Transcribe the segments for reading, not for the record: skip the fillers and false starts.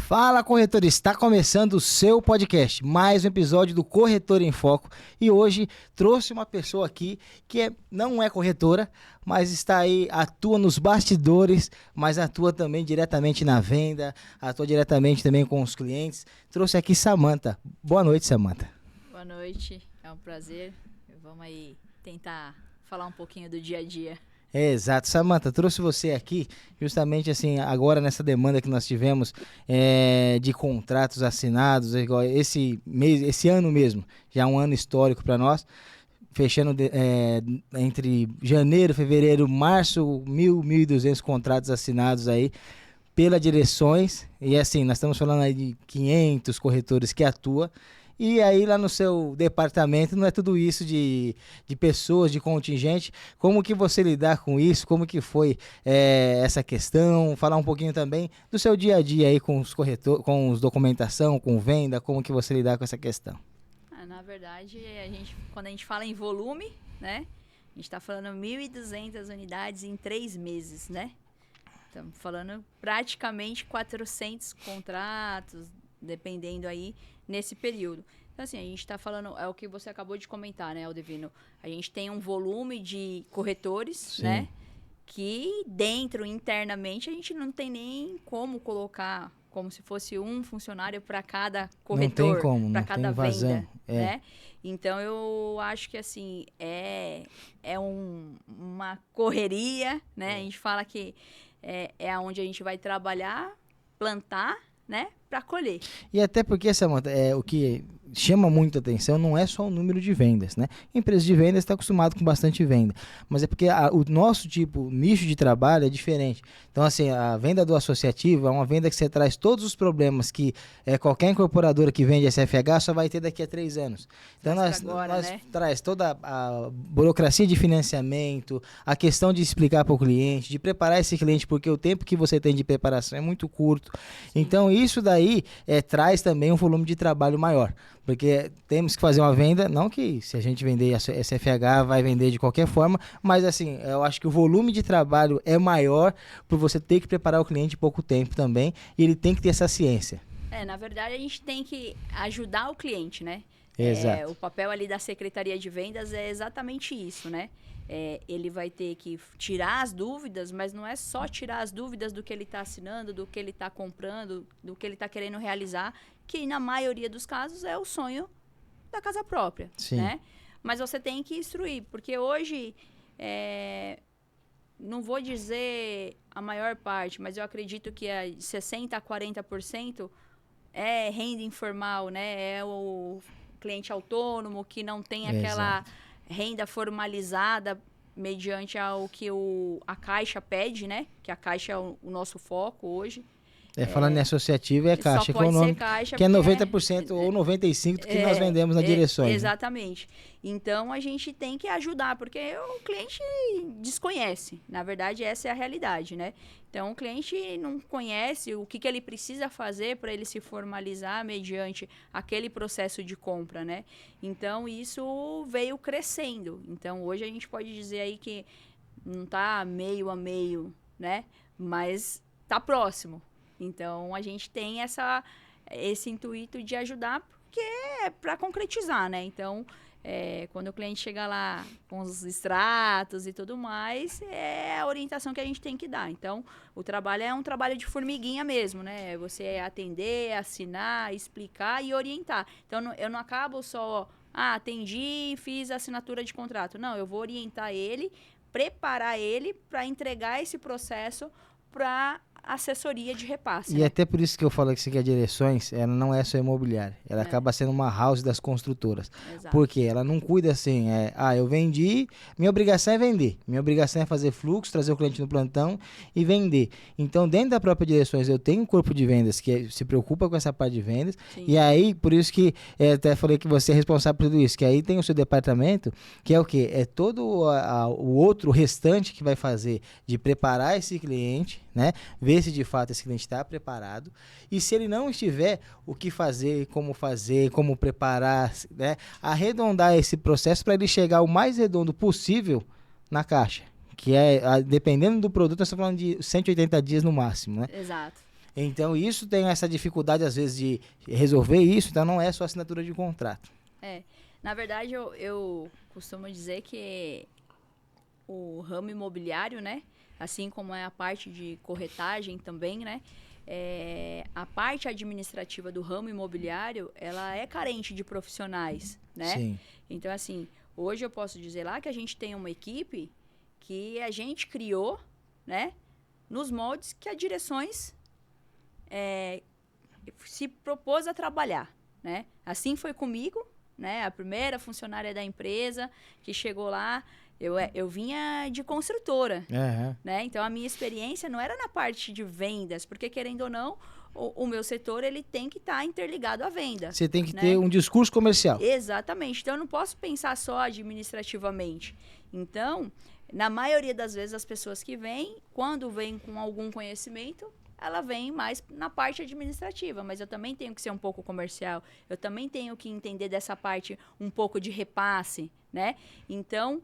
Fala, corretor! Está começando o seu podcast, mais um episódio do Corretor em Foco. E hoje trouxe uma pessoa aqui que não é corretora, mas está aí, atua nos bastidores, mas atua também diretamente na venda, atua diretamente também com os clientes. Trouxe aqui Samantha. Boa noite, Samantha. Boa noite, é um prazer. Vamos aí tentar falar um pouquinho do dia a dia. Exato. Samantha, trouxe você aqui justamente assim, agora nessa demanda que nós tivemos de contratos assinados, igual esse ano mesmo, já é um ano histórico para nós, fechando entre janeiro, fevereiro, março, 1.200 contratos assinados aí pelas direções, e assim, nós estamos falando aí de 500 corretores que atuam. E aí lá no seu departamento não é tudo isso de pessoas, de contingente. Como que você lidar com isso? Como que foi essa questão? Falar um pouquinho também do seu dia a dia aí com os corretores, com os documentação, com venda, como que você lidar com essa questão? Na verdade, quando a gente fala em volume, né? A gente está falando 1.200 unidades em 3 meses, né? Estamos falando praticamente 400 contratos, dependendo aí nesse período. Então, assim, a gente está falando, é o que você acabou de comentar, né, Aldevino? A gente tem um volume de corretores, Sim, né? Que internamente, a gente não tem nem como colocar como se fosse um funcionário para cada corretor, não tem como, para não cada tem vazão, venda, né? Então, eu acho que, assim, uma correria, né? A gente fala que é onde a gente vai trabalhar, plantar, né, para colher. E até porque, Samantha, o que chama muito a atenção não é só o número de vendas, né? Empresa de vendas está acostumado com bastante venda, mas é porque o nosso nicho de trabalho é diferente. Então, assim, a venda do associativo é uma venda que você traz todos os problemas que qualquer incorporadora que vende SFH só vai ter daqui a 3 anos. Então, nós né? Traz toda a burocracia de financiamento, a questão de explicar para o cliente, de preparar esse cliente, porque o tempo que você tem de preparação é muito curto. Sim. Então, isso daí traz também um volume de trabalho maior, porque temos que fazer uma venda, não que se a gente vender a SFH vai vender de qualquer forma, mas assim, eu acho que o volume de trabalho é maior por você ter que preparar o cliente em pouco tempo também, e ele tem que ter essa ciência. Na verdade a gente tem que ajudar o cliente, né? Exato. O papel ali da Secretaria de Vendas é exatamente isso, né? Ele vai ter que tirar as dúvidas, mas não é só tirar as dúvidas do que ele está assinando, do que ele está comprando, do que ele está querendo realizar, que na maioria dos casos é o sonho da casa própria, Sim. Né? Mas você tem que instruir, porque hoje, não vou dizer a maior parte, mas eu acredito que 60% a 40% é renda informal, né? É o cliente autônomo que não tem aquela... Exato. Renda formalizada mediante ao que a Caixa pede, né? Que a Caixa é o nosso foco hoje. Falando em associativo, é Caixa, só pode ser Caixa, que é 90% ou 95% do que nós vendemos nas direções. Exatamente. Né? Então, a gente tem que ajudar, porque o cliente desconhece. Na verdade, essa é a realidade, né? Então, o cliente não conhece o que ele precisa fazer para ele se formalizar mediante aquele processo de compra, né? Então, isso veio crescendo. Então, hoje a gente pode dizer aí que não está meio a meio, né? Mas está próximo. Então, a gente tem esse intuito de ajudar, porque é para concretizar, né? Então, quando o cliente chega lá com os extratos e tudo mais, é a orientação que a gente tem que dar. Então, o trabalho é um trabalho de formiguinha mesmo, né? Você atender, assinar, explicar e orientar. Então, eu não acabo só, atendi e fiz a assinatura de contrato. Não, eu vou orientar ele, preparar ele para entregar esse processo para assessoria de repasse. E até por isso que eu falo que isso aqui é direções, ela não é só imobiliária, ela acaba sendo uma house das construtoras. Exato. Porque ela não cuida assim, eu vendi, minha obrigação é vender, minha obrigação é fazer fluxo, trazer o cliente no plantão e vender. Então, dentro da própria direções, eu tenho um corpo de vendas que se preocupa com essa parte de vendas. Sim. E aí, por isso que até falei que você é responsável por tudo isso, que aí tem o seu departamento, que é o quê? É todo o outro restante que vai fazer de preparar esse cliente, né? Ver se de fato esse cliente está preparado, e se ele não estiver, o que fazer, como preparar, né? Arredondar esse processo para ele chegar o mais redondo possível na caixa, que dependendo do produto, nós estamos falando de 180 dias no máximo, né? Exato. Então, isso tem essa dificuldade, às vezes, de resolver isso, então não é só assinatura de contrato. Na verdade, eu costumo dizer que o ramo imobiliário, né? Assim como é a parte de corretagem também, né? A parte administrativa do ramo imobiliário, ela é carente de profissionais, né? Sim. Então, assim, hoje eu posso dizer lá que a gente tem uma equipe que a gente criou, né? Nos moldes que a direções se propôs a trabalhar, né? Assim foi comigo, né? A primeira funcionária da empresa que chegou lá, eu vinha de construtora, né? Então, a minha experiência não era na parte de vendas, porque, querendo ou não, o meu setor ele tem que estar interligado à venda. Você tem que né? ter um discurso comercial. Exatamente. Então, eu não posso pensar só administrativamente. Então, na maioria das vezes, as pessoas que vêm, quando vêm com algum conhecimento, ela vem mais na parte administrativa, mas eu também tenho que ser um pouco comercial, eu também tenho que entender dessa parte um pouco de repasse, né? Então,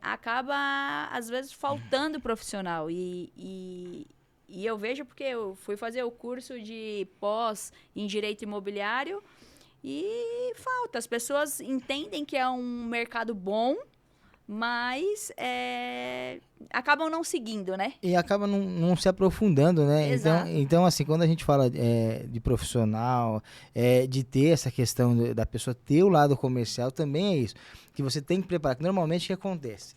acaba, às vezes, faltando profissional. E eu vejo porque eu fui fazer o curso de pós em Direito Imobiliário e falta. As pessoas entendem que é um mercado bom, mas acabam não seguindo, né? E acaba não se aprofundando, né? Exato. Então, assim, quando a gente fala de profissional, de ter essa questão da pessoa ter o lado comercial, também é isso. Que você tem que preparar. Que normalmente o que acontece?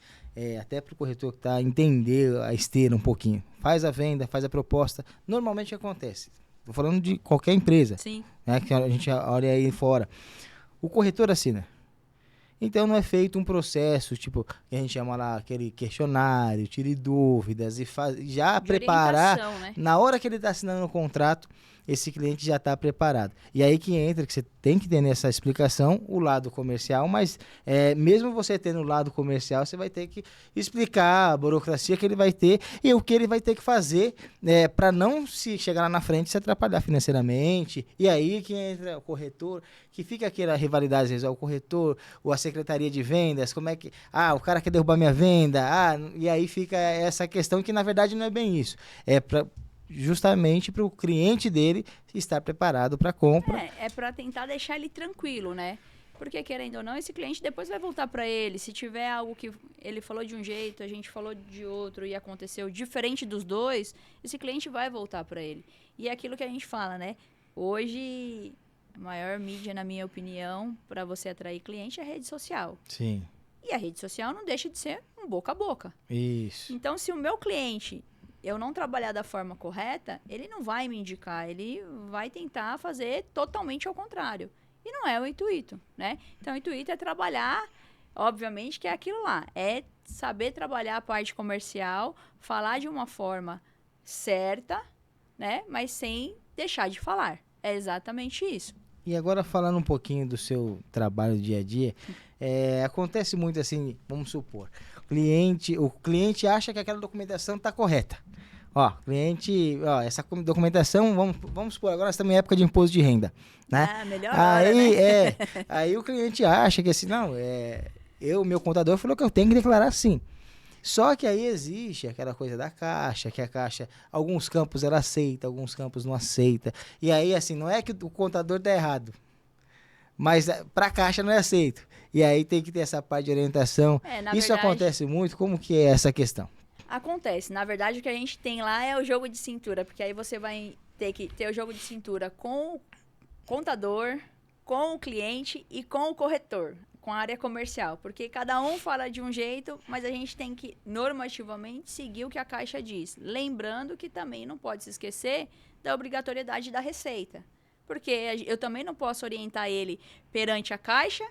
Até para o corretor que está entender a esteira um pouquinho. Faz a venda, faz a proposta. Normalmente o que acontece? Estou falando de qualquer empresa. Sim. Né, que a gente olha aí fora. O corretor assina. Então não é feito um processo, tipo, que a gente chama lá aquele questionário, tire dúvidas e já De preparar, orientação, né? na hora que ele está assinando o contrato, esse cliente já está preparado. E aí que entra, que você tem que ter nessa explicação o lado comercial, mas mesmo você tendo o lado comercial, você vai ter que explicar a burocracia que ele vai ter e o que ele vai ter que fazer para não se chegar lá na frente e se atrapalhar financeiramente. E aí que entra o corretor, que fica aquela rivalidade, às vezes, o corretor, ou a secretaria de vendas, como é que... o cara quer derrubar minha venda, e aí fica essa questão que, na verdade, não é bem isso. Justamente para o cliente dele estar preparado para a compra. É para tentar deixar ele tranquilo, né? Porque, querendo ou não, esse cliente depois vai voltar para ele. Se tiver algo que ele falou de um jeito, a gente falou de outro e aconteceu diferente dos dois, esse cliente vai voltar para ele. E é aquilo que a gente fala, né? Hoje, a maior mídia, na minha opinião, para você atrair cliente é a rede social. Sim. E a rede social não deixa de ser um boca a boca. Isso. Então, se o meu cliente... eu não trabalhar da forma correta, ele não vai me indicar, ele vai tentar fazer totalmente ao contrário. E não é o intuito, né? Então, o intuito é trabalhar, obviamente, que é aquilo lá. É saber trabalhar a parte comercial, falar de uma forma certa, né? Mas sem deixar de falar. É exatamente isso. E agora, falando um pouquinho do seu trabalho dia a dia, acontece muito assim, vamos supor, o cliente acha que aquela documentação está correta. Essa documentação, vamos supor, agora nós estamos em época de imposto de renda, né? Melhor hora, né? Aí o cliente acha que assim, não, meu contador falou que eu tenho que declarar assim. Só que aí existe aquela coisa da Caixa, que a Caixa, alguns campos ela aceita, alguns campos não aceita. E aí, assim, não é que o contador está errado, mas para a Caixa não é aceito. E aí tem que ter essa parte de orientação. Isso verdade, acontece muito? Como que é essa questão? Acontece. Na verdade, o que a gente tem lá é o jogo de cintura, porque aí você vai ter que ter o jogo de cintura com o contador, com o cliente e com o corretor, com a área comercial. Porque cada um fala de um jeito, mas a gente tem que, normativamente, seguir o que a Caixa diz. Lembrando que também não pode se esquecer da obrigatoriedade da Receita. Porque eu também não posso orientar ele perante a Caixa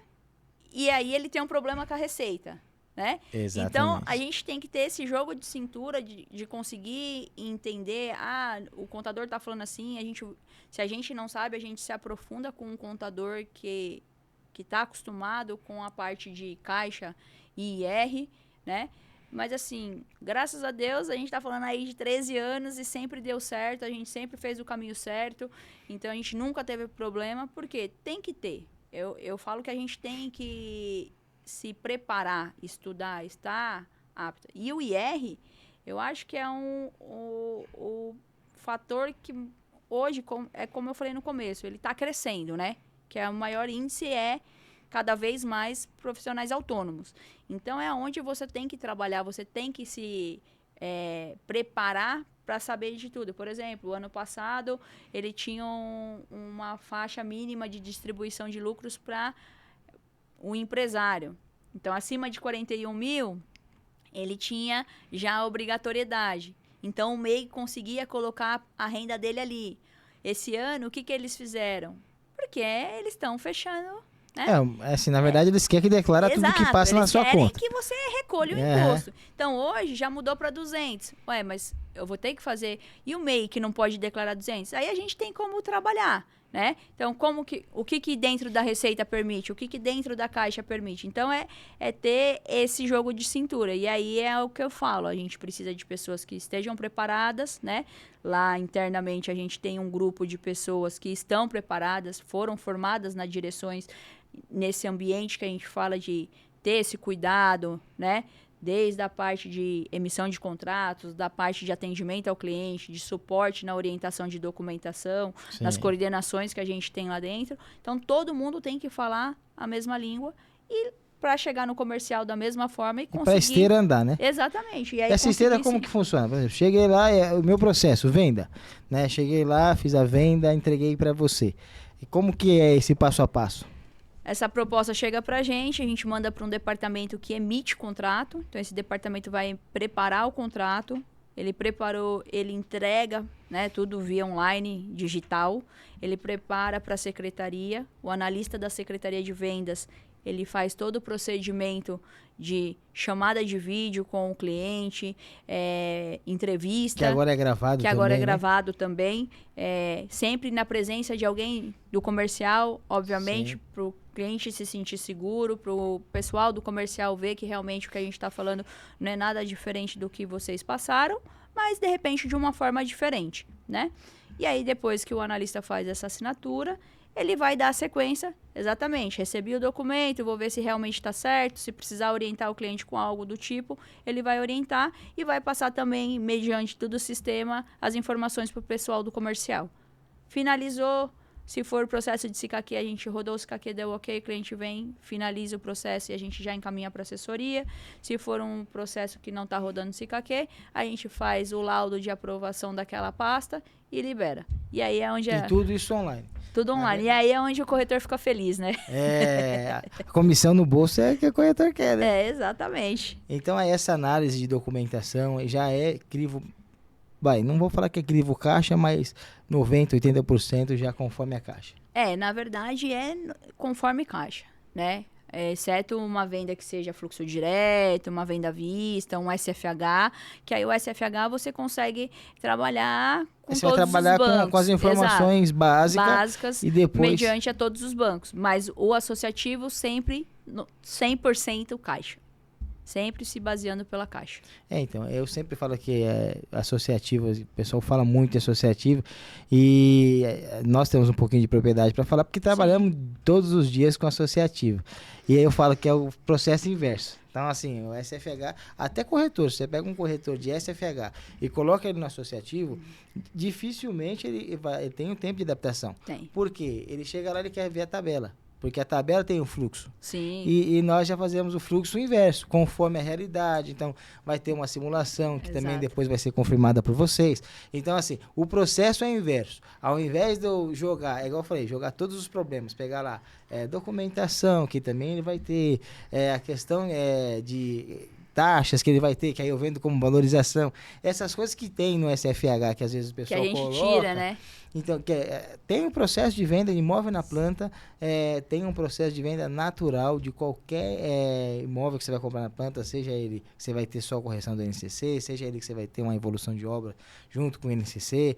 e aí ele tem um problema com a Receita. Né? Exatamente. Então, a gente tem que ter esse jogo de cintura de conseguir entender, o contador está falando assim, se a gente não sabe, a gente se aprofunda com um contador que está acostumado com a parte de Caixa e IR, né? Mas, assim, graças a Deus, a gente está falando aí de 13 anos e sempre deu certo, a gente sempre fez o caminho certo, então a gente nunca teve problema, porque tem que ter. Eu falo que a gente tem que se preparar, estudar, estar apto. E o IR, eu acho que é o fator que hoje, é como eu falei no começo, ele está crescendo, né? Que o maior índice é cada vez mais profissionais autônomos. Então, é onde você tem que trabalhar, você tem que se preparar para saber de tudo. Por exemplo, o ano passado, ele tinha uma faixa mínima de distribuição de lucros para o empresário. Então, acima de 41 mil, ele tinha já a obrigatoriedade. Então, o MEI conseguia colocar a renda dele ali. Esse ano, o que eles fizeram? Porque eles estão fechando, né? Assim, na verdade, eles querem que declara tudo que passa na sua conta. Que você recolha o imposto. Então, hoje, já mudou para 200. Ué, mas eu vou ter que fazer... E o MEI, que não pode declarar 200? Aí a gente tem como trabalhar, né? Então, o que dentro da Receita permite? O que dentro da Caixa permite? Então, é ter esse jogo de cintura. E aí é o que eu falo. A gente precisa de pessoas que estejam preparadas, né? Lá, internamente, a gente tem um grupo de pessoas que estão preparadas, foram formadas nas direções, nesse ambiente que a gente fala de ter esse cuidado, né? Desde a parte de emissão de contratos, da parte de atendimento ao cliente, de suporte na orientação de documentação, Sim. nas coordenações que a gente tem lá dentro. Então, todo mundo tem que falar a mesma língua e para chegar no comercial da mesma forma e conseguir... Para a esteira andar, né? Exatamente. E aí essa esteira como que funciona? Por exemplo, cheguei lá, o meu processo, venda, né? Cheguei lá, fiz a venda, entreguei para você. E como que é esse passo a passo? Essa proposta chega para a gente manda para um departamento que emite contrato. Então, esse departamento vai preparar o contrato. Ele preparou, ele entrega, né, tudo via online, digital. Ele prepara para a secretaria. O analista da Secretaria de Vendas, ele faz todo o procedimento de chamada de vídeo com o cliente, entrevista. Que agora é gravado também. Que agora é gravado também. Sempre na presença de alguém do comercial, obviamente, para o cliente se sentir seguro, para o pessoal do comercial ver que realmente o que a gente está falando não é nada diferente do que vocês passaram, mas de repente de uma forma diferente, né? E aí depois que o analista faz essa assinatura, ele vai dar a sequência, exatamente, recebi o documento, vou ver se realmente está certo, se precisar orientar o cliente com algo do tipo, ele vai orientar e vai passar também, mediante todo o sistema, as informações para o pessoal do comercial. Finalizou, se for processo de SICAQ, a gente rodou o SICAQ, deu ok, o cliente vem, finaliza o processo e a gente já encaminha para a assessoria. Se for um processo que não está rodando o SICAQ, a gente faz o laudo de aprovação daquela pasta e libera. E aí é onde... E tudo isso online. Tudo online. E aí é onde o corretor fica feliz, né? A comissão no bolso é que o corretor quer, né? Exatamente. Então, essa análise de documentação já é crivo... não vou falar que é crivo caixa, mas 90%, 80% já conforme a caixa. Na verdade, é conforme caixa, né? Exceto uma venda que seja fluxo direto, uma venda à vista, um SFH, que aí o SFH você consegue trabalhar com você todos vai trabalhar os bancos. Com as informações básicas e depois mediante a todos os bancos. Mas o associativo sempre 100% caixa. Sempre se baseando pela caixa. Então, eu sempre falo que associativo, o pessoal fala muito de associativo e nós temos um pouquinho de propriedade para falar porque trabalhamos todos os dias com associativo. E aí eu falo que é o processo inverso. Então, assim, o SFH, até corretor, se você pega um corretor de SFH e coloca ele no associativo, dificilmente ele tem um tempo de adaptação. Tem. Por quê? Ele chega lá e quer ver a tabela. Porque a tabela tem um fluxo. Sim. E nós já fazemos o fluxo inverso, conforme a realidade. Então, vai ter uma simulação que também depois vai ser confirmada por vocês. Então, assim, o processo é inverso. Ao invés de eu jogar, igual eu falei, jogar todos os problemas, pegar lá documentação, que também ele vai ter, a questão de taxas que ele vai ter, que aí eu vendo como valorização. Essas coisas que tem no SFH, que às vezes o pessoal coloca. Que a gente tira, né? Então, tem um processo de venda de imóvel na planta, tem um processo de venda natural de qualquer imóvel que você vai comprar na planta, seja ele que você vai ter só a correção do INCC, seja ele que você vai ter uma evolução de obra junto com o INCC,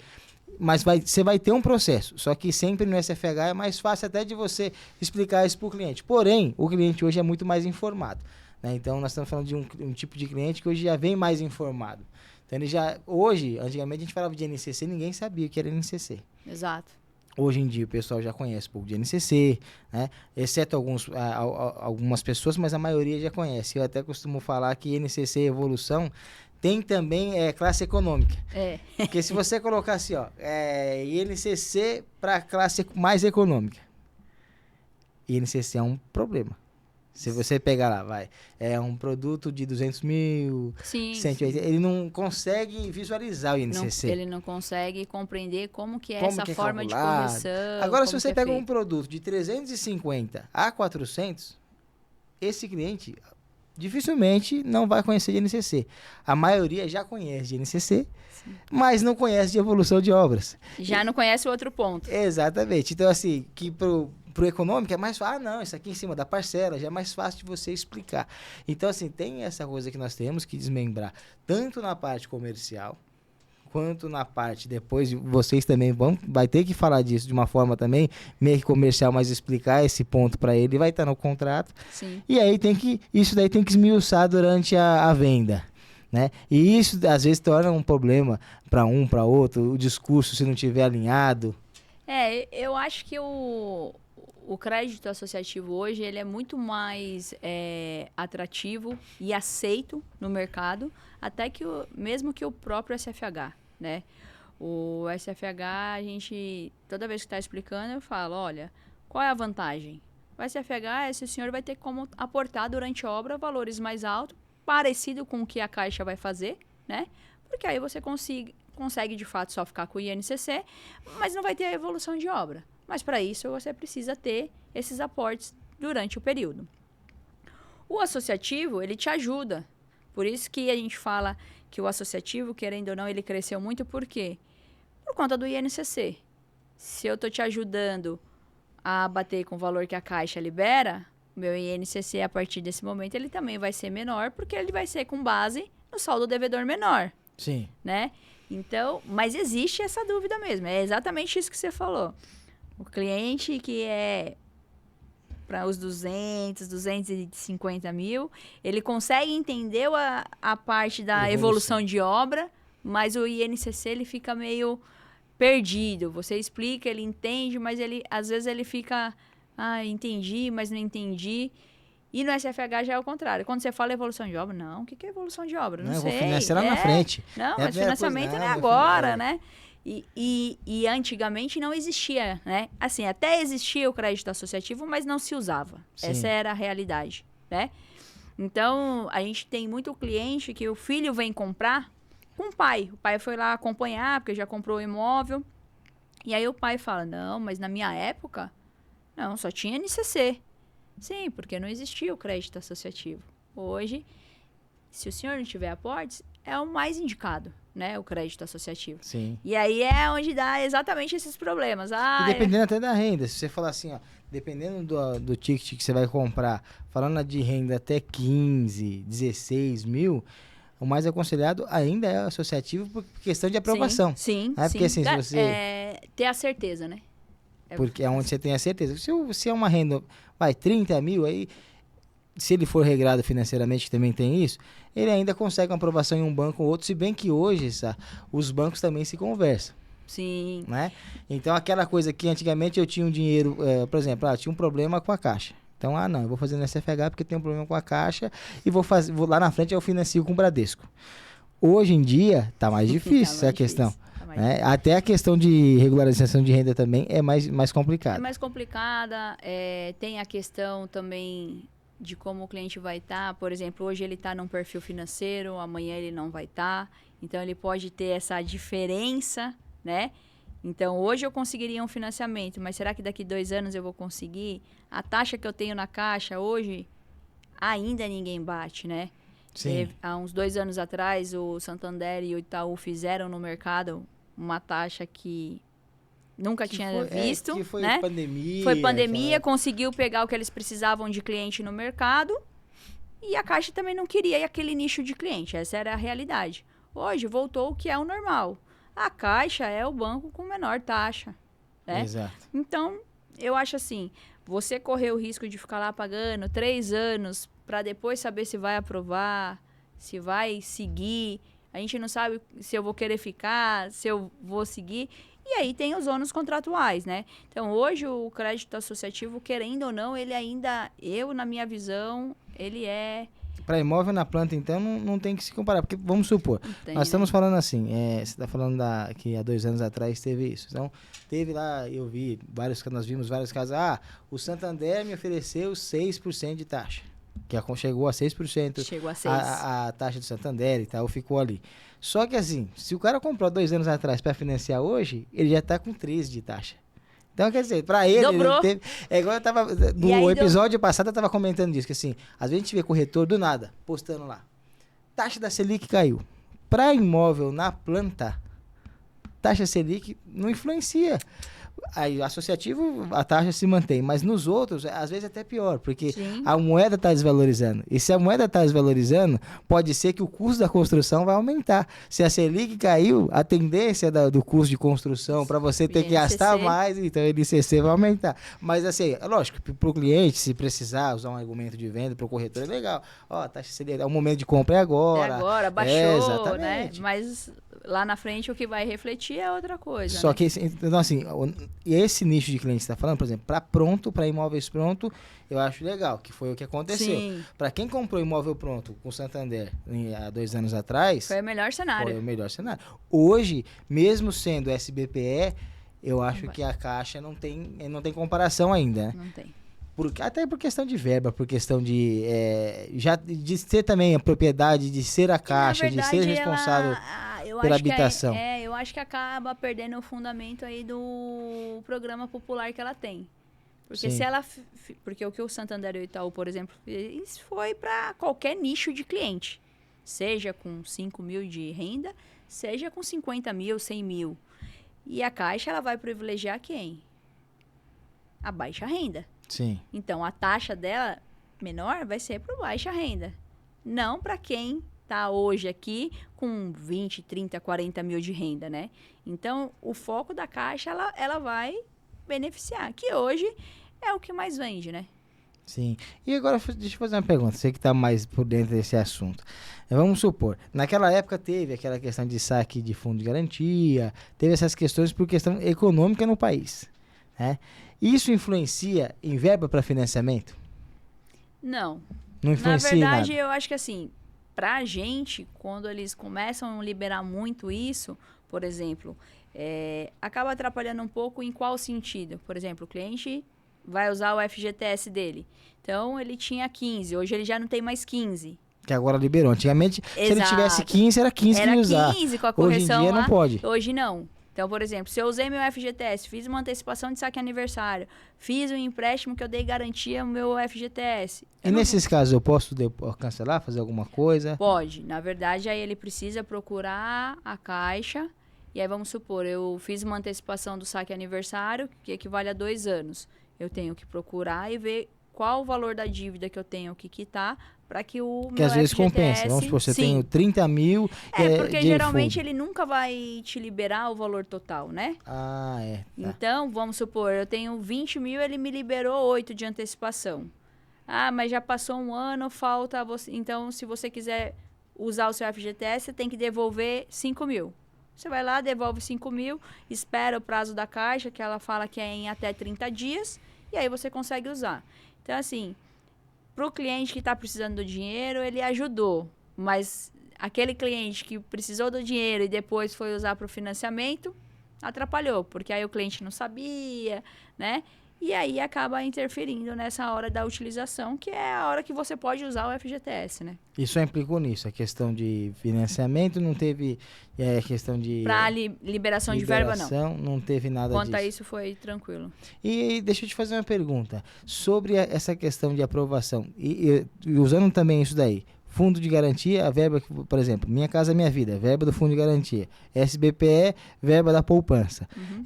mas você vai ter um processo, só que sempre no SFH é mais fácil até de você explicar isso para o cliente. Porém, o cliente hoje é muito mais informado, né? Então, nós estamos falando de um tipo de cliente que hoje já vem mais informado. Então, hoje, antigamente a gente falava de NCC, ninguém sabia o que era NCC. Exato. Hoje em dia o pessoal já conhece um pouco de NCC, né? Exceto algumas pessoas, mas a maioria já conhece. Eu até costumo falar que NCC evolução tem também classe econômica. É. Porque se você colocar assim, ó, INCC para classe mais econômica, INCC é um problema. Se você pegar lá, é um produto de 200 mil, Sim, 180, ele não consegue visualizar o INCC. ele não consegue compreender como que é Como essa que é forma de calculado. correção. Agora, se como você que é pega um feito. produto de 350 a 400, esse cliente dificilmente não vai conhecer de INCC. A maioria já conhece de INCC, mas não conhece de evolução de obras. Já não conhece o outro ponto. Exatamente. Então, assim, que pro econômico é mais fácil. Ah, não, isso aqui em cima da parcela já é mais fácil de você explicar. Então, assim, tem essa coisa que nós temos que desmembrar, tanto na parte comercial, quanto na parte, depois vocês também vai ter que falar disso de uma forma também, meio que comercial, mas explicar esse ponto para ele, vai estar no contrato. Sim. E aí isso daí tem que esmiuçar durante a venda. Né? E isso às vezes torna um problema para um, para outro, o discurso se não tiver alinhado. Eu acho que o crédito associativo hoje ele é muito mais atrativo e aceito no mercado, até que mesmo que o próprio SFH, né? O SFH, a gente, toda vez que está explicando, eu falo, olha, qual é a vantagem? O SFH, esse senhor vai ter como aportar durante a obra valores mais altos, parecido com o que a Caixa vai fazer, né? Porque aí você consegue de fato só ficar com o INCC, mas não vai ter a evolução de obra. Mas para isso você precisa ter esses aportes durante o período. O associativo, ele te ajuda. Por isso que a gente fala que o associativo, querendo ou não, ele cresceu muito. Por quê? Por conta do INCC. Se eu estou te ajudando a bater com o valor que a Caixa libera, o meu INCC, a partir desse momento, ele também vai ser menor, porque ele vai ser com base no saldo devedor menor. Sim. Né? Então, mas existe essa dúvida mesmo. É exatamente isso que você falou. O cliente que é para os 200, 250 mil, ele consegue entender a parte da evolução de obra, mas o INCC ele fica meio perdido. Você explica, ele entende, mas às vezes ele fica, entendi, mas não entendi. E no SFH já é o contrário. Quando você fala evolução de obra, não, o que é evolução de obra? Não sei. Eu vou financiar lá na frente. Não, mas financiamento não é agora, né? E antigamente não existia, né? Assim, até existia o crédito associativo, mas não se usava. Sim. Essa era a realidade, né? Então, a gente tem muito cliente que o filho vem comprar com o pai. O pai foi lá acompanhar, porque já comprou o imóvel. E aí o pai fala, não, mas na minha época, não, só tinha NCC. Sim, porque não existia o crédito associativo. Hoje, se o senhor não tiver aportes, é o mais indicado, né? O crédito associativo. Sim. E aí é onde dá exatamente esses problemas. E dependendo até da renda. Se você falar assim, ó, dependendo do ticket que você vai comprar, falando de renda até 15, 16 mil, o mais aconselhado ainda é associativo por questão de aprovação. Sim, Porque assim, se você... ter a certeza, né? Porque é onde você tem a certeza. Se é uma renda, 30 mil, aí, se ele for regrado financeiramente, que também tem isso, ele ainda consegue uma aprovação em um banco ou outro, se bem que hoje, os bancos também se conversam. Sim. Né? Então, aquela coisa que antigamente eu tinha um dinheiro, por exemplo, tinha um problema com a Caixa. Então, não, eu vou fazer no SFH porque tem um problema com a Caixa e vou lá na frente eu financio com o Bradesco. Hoje em dia, tá mais difícil essa questão. Até a questão de regularização de renda também é mais complicada. É mais complicada, tem a questão também de como o cliente vai estar. Por exemplo, hoje ele está num perfil financeiro, amanhã ele não vai estar. Então, ele pode ter essa diferença, né? Então, hoje eu conseguiria um financiamento, mas será que daqui 2 anos eu vou conseguir? A taxa que eu tenho na Caixa hoje, ainda ninguém bate, né? Sim. Há uns 2 anos atrás, o Santander e o Itaú fizeram no mercado uma taxa que nunca tinha visto. Que foi né? pandemia. Foi pandemia, conseguiu pegar o que eles precisavam de cliente no mercado e a Caixa também não queria aquele nicho de cliente. Essa era a realidade. Hoje voltou o que é o normal. A Caixa é o banco com menor taxa. Né? Exato. Então, eu acho assim, você correr o risco de ficar lá pagando 3 anos para depois saber se vai aprovar, se vai seguir. A gente não sabe se eu vou querer ficar, se eu vou seguir. E aí tem os ônus contratuais, né? Então, hoje o crédito associativo, querendo ou não, ele ainda, na minha visão, ele é Para imóvel na planta, então, não tem que se comparar. Porque, vamos supor, Tem, nós estamos né? falando assim, você está falando que há 2 anos atrás teve isso. Então, teve lá, eu vi, nós vimos vários casos. O Santander me ofereceu 6% de taxa. Chegou a 6%. Chegou a 6. A taxa do Santander e tal, ficou ali. Só que assim, se o cara comprou 2 anos atrás para financiar hoje, ele já está com 13 de taxa. Então, quer dizer, para ele, Dobrou. ele teve. É igual eu tava. No episódio passado eu tava comentando disso, que assim, às vezes a gente vê corretor do nada, postando lá. Taxa da Selic caiu. Para imóvel na planta, taxa Selic não influencia. Aí, associativo, a taxa se mantém, mas nos outros, às vezes é até pior, porque Sim. a moeda está desvalorizando. E se a moeda está desvalorizando, pode ser que o custo da construção vai aumentar. Se a Selic caiu, a tendência do custo de construção para você ter que gastar mais, então o INCC vai aumentar. Mas assim, é lógico, para o cliente, se precisar usar um argumento de venda, para o corretor é legal. Ó, a taxa Selic, o momento de compra é agora. É agora, baixou, exatamente. né? Mas lá na frente o que vai refletir é outra coisa. Só né? que, então assim, esse nicho de cliente que você está falando, por exemplo, para imóveis pronto, eu acho legal, que foi o que aconteceu. Para quem comprou imóvel pronto com o Santander há 2 anos atrás, foi o melhor cenário. Foi o melhor cenário. Hoje, mesmo sendo SBPE, eu acho que a Caixa não tem comparação ainda, né? Não tem. Até por questão de verba, por questão de de ser também a propriedade, de ser a Caixa, verdade, de ser responsável pela habitação. Eu acho que acaba perdendo o fundamento aí do programa popular que ela tem. Porque Sim. se ela... Porque o que o Santander e o Itaú, por exemplo, fez foi para qualquer nicho de cliente. Seja com 5 mil de renda, seja com 50 mil, 100 mil. E a Caixa, ela vai privilegiar quem? A baixa renda. Sim. Então, a taxa dela menor vai ser para baixa renda. Não para quem está hoje aqui com 20, 30, 40 mil de renda, né? Então, o foco da Caixa, ela vai beneficiar. Que hoje é o que mais vende, né? Sim. E agora, deixa eu fazer uma pergunta. Você que está mais por dentro desse assunto. Vamos supor, naquela época teve aquela questão de saque de fundo de garantia, teve essas questões por questão econômica no país, né? Isso influencia em verba para financiamento? Não. Não influencia Na verdade, nada. eu acho que assim, pra gente, quando eles começam a liberar muito isso, por exemplo, acaba atrapalhando um pouco em qual sentido? Por exemplo, o cliente vai usar o FGTS dele. Então, ele tinha 15, hoje ele já não tem mais 15. Que agora liberou. Antigamente, se ele tivesse 15, era 15 que ia usar. Era 15 com a correção. Hoje em dia lá, não pode. Hoje não. Então, por exemplo, se eu usei meu FGTS, fiz uma antecipação de saque aniversário, fiz um empréstimo que eu dei garantia ao meu FGTS. E nesses casos, eu posso cancelar, fazer alguma coisa? Pode. Na verdade, aí ele precisa procurar a Caixa. E aí, vamos supor, eu fiz uma antecipação do saque aniversário, que equivale a 2 anos. Eu tenho que procurar e ver qual o valor da dívida que eu tenho que quitar para que o meu às vezes FGTS... compensa. Vamos supor, você tem 30 mil porque geralmente ele nunca vai te liberar o valor total, né? Ah, é. Tá. Então, vamos supor, eu tenho 20 mil, ele me liberou 8 de antecipação. Ah, mas já passou um ano, falta... Então, se você quiser usar o seu FGTS, você tem que devolver 5 mil. Você vai lá, devolve 5 mil, espera o prazo da Caixa, que ela fala que é em até 30 dias, e aí você consegue usar. Então, assim, para o cliente que está precisando do dinheiro, ele ajudou. Mas aquele cliente que precisou do dinheiro e depois foi usar para o financiamento, atrapalhou. Porque aí o cliente não sabia, né? E aí acaba interferindo nessa hora da utilização, que é a hora que você pode usar o FGTS, né? E só implicou nisso, a questão de financiamento, não teve questão de... Para liberação de verba, não. Não teve nada Quanto disso. a isso, foi tranquilo. E deixa eu te fazer uma pergunta sobre essa questão de aprovação. E usando também isso daí, fundo de garantia, a verba, por exemplo, Minha Casa Minha Vida, verba do fundo de garantia. SBPE, verba da poupança. Uhum.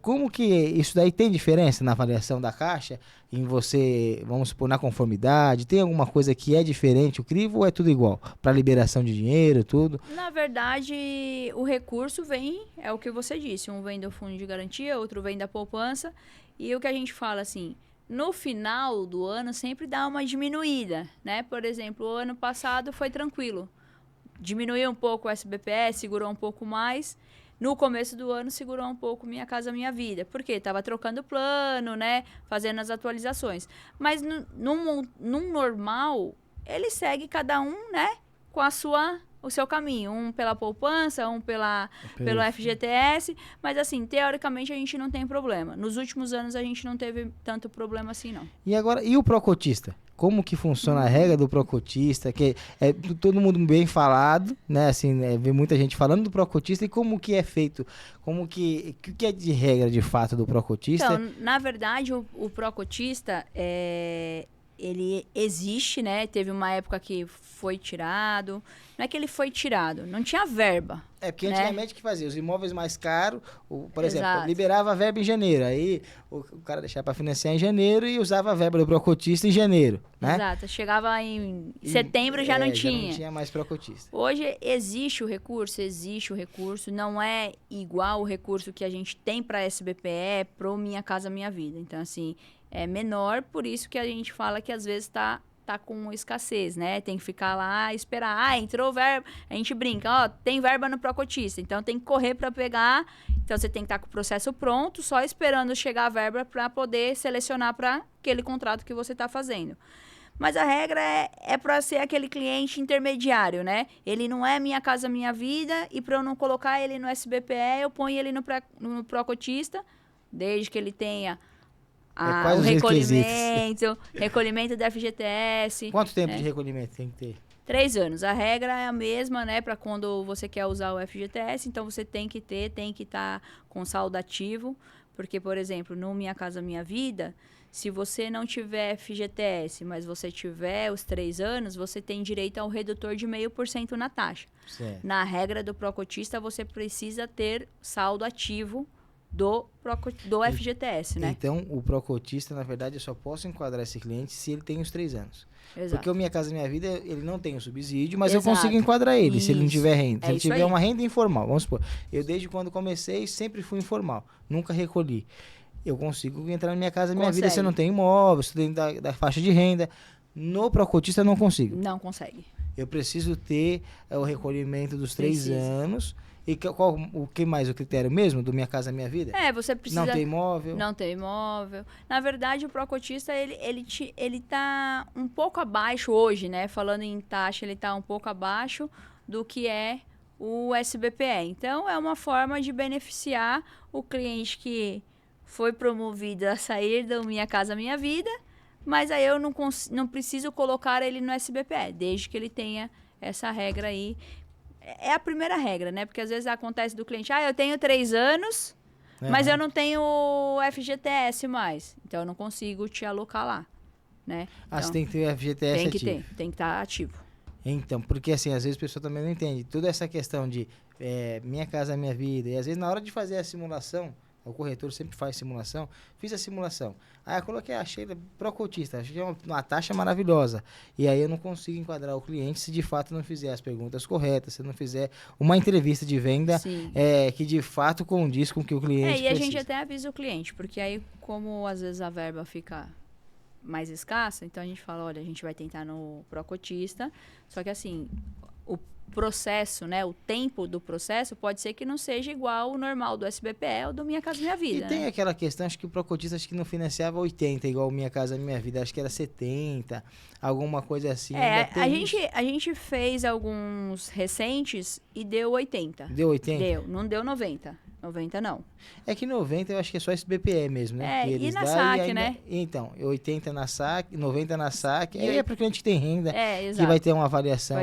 Como que isso daí tem diferença na avaliação da Caixa? Em você, vamos supor, na conformidade? Tem alguma coisa que é diferente, o crivo, ou é tudo igual? Para liberação de dinheiro, tudo? Na verdade, o recurso vem, é o que você disse, um vem do fundo de garantia, outro vem da poupança. E o que a gente fala assim... No final do ano sempre dá uma diminuída, né? Por exemplo, o ano passado foi tranquilo. Diminuiu um pouco o SBPE, segurou um pouco mais. No começo do ano segurou um pouco Minha Casa Minha Vida. Por quê? Estava trocando plano, né? Fazendo as atualizações. Mas num normal, ele segue cada um, né, com o seu caminho. Um pela poupança, um pelo FGTS. Mas, assim, teoricamente, a gente não tem problema. Nos últimos anos, a gente não teve tanto problema assim, não. E agora, e o procotista? Como que funciona a regra do procotista? Que é todo mundo bem falado, né? Assim, vê muita gente falando do procotista e como que é feito, como que é de regra de fato do procotista? Então, na verdade, o procotista, ele existe, né? Teve uma época que foi tirado. Não é que ele foi tirado, não tinha verba. É porque né? antigamente o que fazia? Os imóveis mais caros, por exemplo, Exato. liberava a verba em janeiro. Aí o cara deixava para financiar em janeiro e usava a verba do procotista em janeiro, né? Exato. Chegava em setembro já não tinha. Já não tinha mais procotista. Hoje existe o recurso. Não é igual o recurso que a gente tem para SBPE, pro Minha Casa Minha Vida. Então, assim, é menor, por isso que a gente fala que às vezes tá com escassez, né? Tem que ficar lá e esperar. Ah, entrou verba. A gente brinca, ó, tem verba no procotista, então tem que correr para pegar. Então você tem que estar com o processo pronto, só esperando chegar a verba para poder selecionar para aquele contrato que você está fazendo. Mas a regra é para ser aquele cliente intermediário, né? Ele não é Minha Casa Minha Vida e para eu não colocar ele no SBPE, eu ponho ele no procotista, desde que ele tenha o recolhimento da FGTS. Quanto tempo de recolhimento tem que ter? 3 anos. A regra é a mesma, né, para quando você quer usar o FGTS, então você tem que estar com saldo ativo, porque, por exemplo, no Minha Casa Minha Vida, se você não tiver FGTS, mas você tiver os 3 anos, você tem direito ao redutor de 0,5% na taxa. Certo. Na regra do procotista, você precisa ter saldo ativo do FGTS, né? Então, o procotista, na verdade, eu só posso enquadrar esse cliente se ele tem os 3 anos. Exato. Porque o Minha Casa Minha Vida, ele não tem o subsídio, mas Exato. eu consigo enquadrar ele, se ele não tiver renda. Se ele tiver aí. uma renda informal, vamos supor. Eu, desde quando comecei, sempre fui informal. Nunca recolhi. Eu consigo entrar na Minha Casa Minha Vida se eu não tenho imóvel, se eu tenho da faixa de renda. No procotista, eu não consigo. Não consegue. Eu preciso ter o recolhimento dos 3 anos. E o que mais? O critério mesmo do Minha Casa Minha Vida? Você precisa... Não ter imóvel? Não ter imóvel. Na verdade, o procotista, ele tá um pouco abaixo hoje, né? Falando em taxa, ele tá um pouco abaixo do que é o SBPE. Então, é uma forma de beneficiar o cliente que foi promovido a sair do Minha Casa Minha Vida, mas aí eu não preciso colocar ele no SBPE, desde que ele tenha essa regra aí. É a primeira regra, né? Porque às vezes acontece do cliente, eu tenho 3 anos, mas eu não tenho FGTS mais. Então, eu não consigo te alocar lá, né? Então, você tem que ter FGTS ativo. Tem que estar ativo. Então, porque assim, às vezes a pessoa também não entende. Toda essa questão de Minha Casa Minha Vida, e às vezes na hora de fazer a simulação, o corretor sempre faz simulação, fiz a simulação. Aí eu coloquei, achei procotista, achei uma taxa maravilhosa. E aí eu não consigo enquadrar o cliente se de fato não fizer as perguntas corretas, se não fizer uma entrevista de venda que de fato condiz com o que o cliente precisa. E a gente até avisa o cliente, porque aí como às vezes a verba fica mais escassa, então a gente fala, olha, a gente vai tentar no procotista, só que assim, o processo, né, o tempo do processo pode ser que não seja igual o normal do SBPE ou do Minha Casa Minha Vida. E tem aquela questão, acho que o procotista acho que não financiava 80, igual o Minha Casa Minha Vida, acho que era 70, alguma coisa assim. A gente fez alguns recentes e deu 80. Deu 80? Não deu 90. 90 não. É que 90 eu acho que é só SBPE mesmo, né? E na SAC, né? Então, 80 na SAC, 90 na SAC, aí é para o cliente que tem renda, exato. que vai ter uma avaliação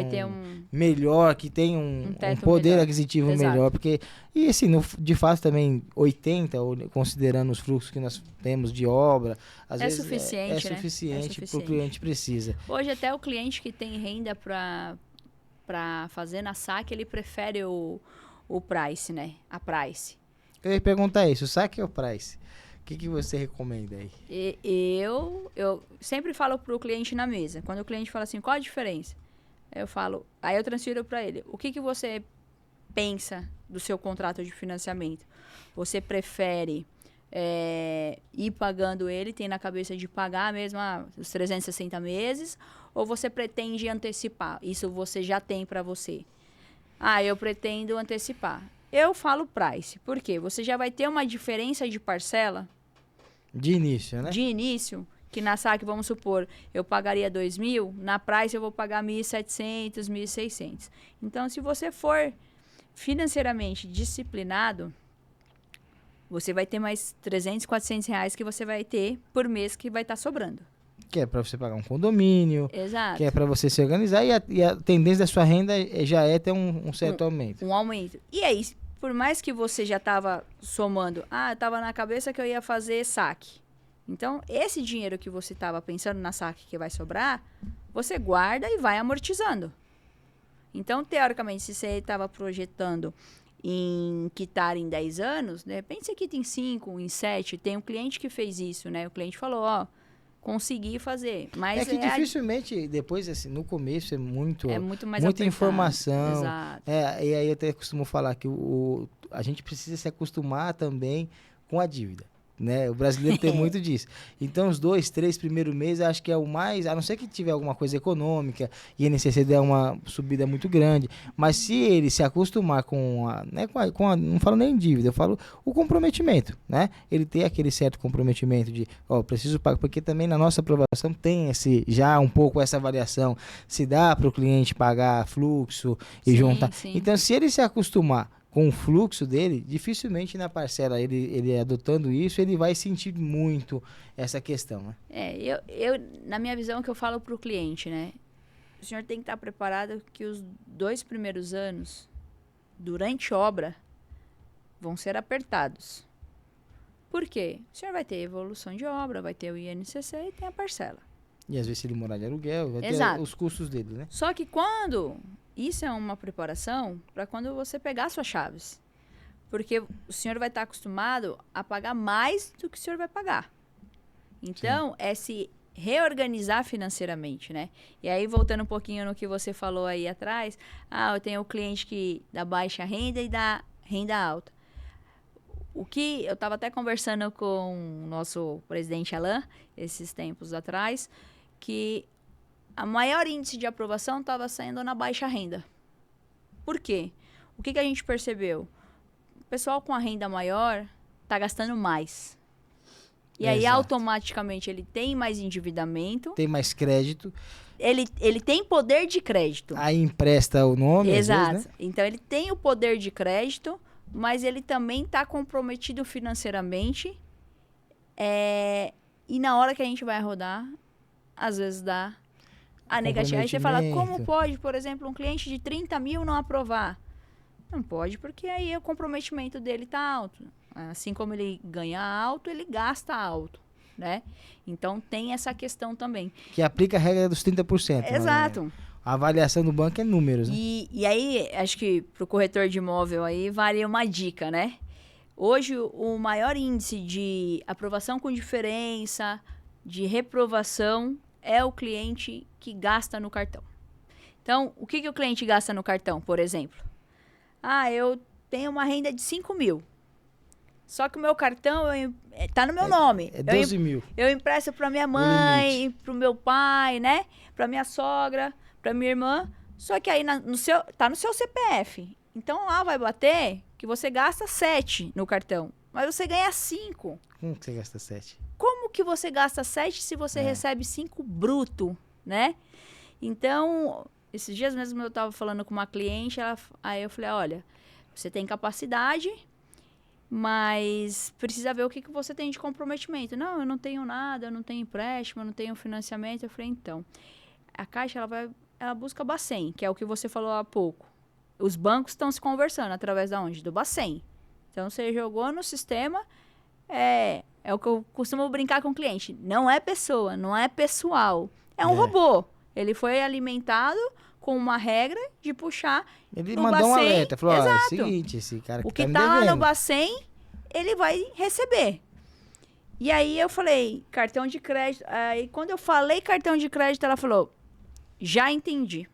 melhor, que tem um poder melhor. Aquisitivo exato. Melhor, porque, e assim, de fato também 80, considerando os fluxos que nós temos de obra, às vezes suficiente, é suficiente para o cliente precisa. Hoje até o cliente que tem renda para fazer na SAC, ele prefere o price, né? A price. Eu ia perguntar isso, o SAC ou o price? O que você recomenda aí? Eu sempre falo pro cliente na mesa. Quando o cliente fala assim, qual a diferença? Eu falo, aí eu transfiro para ele. O que você pensa do seu contrato de financiamento? Você prefere ir pagando ele, tem na cabeça de pagar mesmo os 360 meses? Ou você pretende antecipar? Isso você já tem para você. Eu pretendo antecipar. Eu falo price, porque você já vai ter uma diferença de parcela. De início, né? De início, que na saque, vamos supor, eu pagaria 2.000, na Price eu vou pagar 1.700, 1.600. Então, se você for financeiramente disciplinado, você vai ter mais 300, 400 reais que você vai ter por mês que vai estar sobrando. Que é para você pagar um condomínio, Exato. que é para você se organizar, e a tendência da sua renda já é ter um certo aumento. Um aumento. E aí, por mais que você já estava somando, eu estava na cabeça que eu ia fazer saque. Então, esse dinheiro que você estava pensando na saque que vai sobrar, você guarda e vai amortizando. Então, teoricamente, se você estava projetando em quitar em 10 anos, de repente você quita em 5, em 7. Tem um cliente que fez isso, né? O cliente falou, consegui fazer. Mas que dificilmente, depois, assim, no começo é muito mais muita apertado. informação. Exato. E aí eu até costumo falar que a gente precisa se acostumar também com a dívida. Né? O brasileiro tem muito disso. Então, os 2, 3 primeiros meses, acho que é o mais... A não ser que tiver alguma coisa econômica e a INCC der uma subida muito grande. Mas se ele se acostumar com não falo nem dívida, eu falo o comprometimento, né? Ele ter aquele certo comprometimento de, preciso pagar, porque também na nossa aprovação tem já um pouco essa avaliação, se dá para o cliente pagar fluxo e juntar. Sim. Então, se ele se acostumar com o fluxo dele, dificilmente na parcela, ele adotando isso, ele vai sentir muito essa questão. Né? Eu na minha visão, que eu falo para o cliente, né? O senhor tem que estar preparado que os 2 primeiros anos, durante obra, vão ser apertados. Por quê? O senhor vai ter evolução de obra, vai ter o INCC e tem a parcela. E às vezes se ele morar de aluguel, vai ter os custos dele, né? Só que isso é uma preparação para quando você pegar suas chaves. Porque o senhor vai estar acostumado a pagar mais do que o senhor vai pagar. Então, é se reorganizar financeiramente, né? E aí, voltando um pouquinho no que você falou aí atrás, eu tenho o cliente da baixa renda e da renda alta. O que eu estava até conversando com o nosso presidente Alain, esses tempos atrás, que a maior índice de aprovação estava saindo na baixa renda. Por quê? O que a gente percebeu? O pessoal com a renda maior está gastando mais. E aí, automaticamente, ele tem mais endividamento. Tem mais crédito. Ele tem poder de crédito. Aí empresta o nome, exato. Às vezes, né? Então, ele tem o poder de crédito, mas ele também está comprometido financeiramente. E na hora que a gente vai rodar, às vezes dá a negativa. Aí você fala, como pode, por exemplo, um cliente de 30 mil não aprovar? Não pode, porque aí o comprometimento dele está alto. Assim como ele ganha alto, ele gasta alto, né? Então, tem essa questão também. Que aplica a regra dos 30%. Exato. Né? A avaliação do banco é números, né? E aí, acho que para o corretor de imóvel aí, vale uma dica, né? Hoje, o maior índice de aprovação com diferença, de reprovação, é o cliente que gasta no cartão. Então, o que o cliente gasta no cartão, por exemplo? Eu tenho uma renda de 5 mil. Só que o meu cartão tá no meu nome. É 12 mil. Eu empresto para minha mãe, para o meu pai, né? Para minha sogra, para minha irmã. Só que aí tá no seu CPF. Então, lá vai bater que você gasta 7 no cartão. Mas você ganha 5. Como que você gasta 7? Como que você gasta 7 se você recebe 5 bruto, né? Então, esses dias mesmo eu estava falando com uma cliente, aí eu falei, olha, você tem capacidade, mas precisa ver o que você tem de comprometimento. Não, eu não tenho nada, eu não tenho empréstimo, eu não tenho financiamento. Eu falei, então, a Caixa, ela busca Bacen, que é o que você falou há pouco. Os bancos estão se conversando através da onde? Do Bacen. Então, você jogou no sistema, é o que eu costumo brincar com o cliente. Não é pessoa, não é pessoal. É um robô. Ele foi alimentado com uma regra de puxar ele no mandou Bacen. Um alerta, falou, exato. É o seguinte, esse cara que tá tá lá no Bacen, ele vai receber. E aí eu falei, cartão de crédito. Aí quando eu falei cartão de crédito, ela falou, já entendi.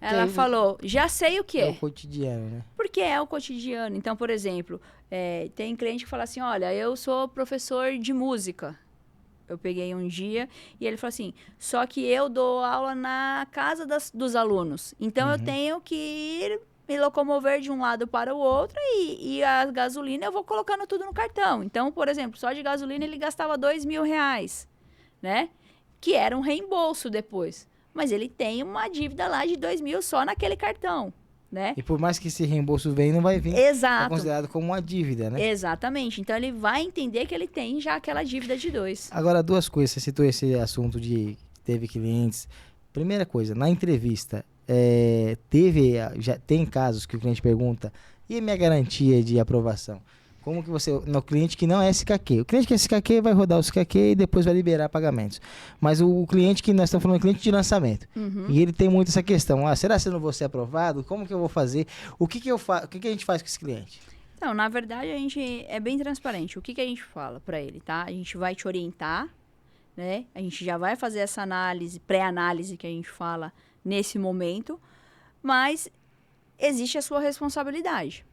Ela falou, já sei o que é. É o cotidiano, né? Porque é o cotidiano. Então, por exemplo, tem cliente que fala assim, olha, eu sou professor de música. Eu peguei um dia e ele falou assim, só que eu dou aula na casa dos alunos. Então, eu tenho que ir me locomover de um lado para o outro e a gasolina eu vou colocando tudo no cartão. Então, por exemplo, só de gasolina ele gastava R$ 2.000, né? Que era um reembolso depois. Mas ele tem uma dívida lá de 2.000 só naquele cartão, né? E por mais que esse reembolso venha, não vai vir. Exato. É considerado como uma dívida, né? Exatamente. Então, ele vai entender que ele tem já aquela dívida de 2. Agora, duas coisas. Você citou esse assunto de teve clientes. Primeira coisa, na entrevista, já tem casos que o cliente pergunta, e a minha garantia de aprovação? Como que você... No cliente que não é SKQ. O cliente que é SKQ vai rodar o SKQ e depois vai liberar pagamentos. Mas o cliente que nós estamos falando é cliente de lançamento. E ele tem muito essa questão. Será que eu não vou ser aprovado? Como que eu vou fazer? O que que a gente faz com esse cliente? Então, na verdade, a gente é bem transparente. O que que a gente fala para ele, tá? A gente vai te orientar, né? A gente já vai fazer essa análise, pré-análise que a gente fala nesse momento, mas existe a sua responsabilidade.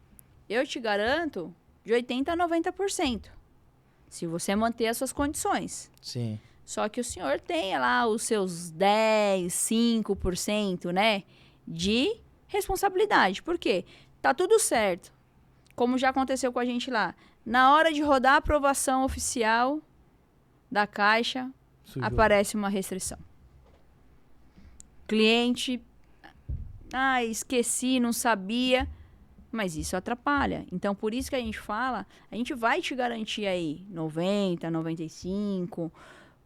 Eu te garanto de 80% a 90%, se você manter as suas condições. Sim. Só que o senhor tem lá os seus 10%, 5%, né, de responsabilidade. Por quê? Tá tudo certo. Como já aconteceu com a gente lá. Na hora de rodar a aprovação oficial da Caixa, aparece uma restrição. Cliente, esqueci, não sabia, mas isso atrapalha. Então, por isso que a gente fala, a gente vai te garantir aí 90, 95,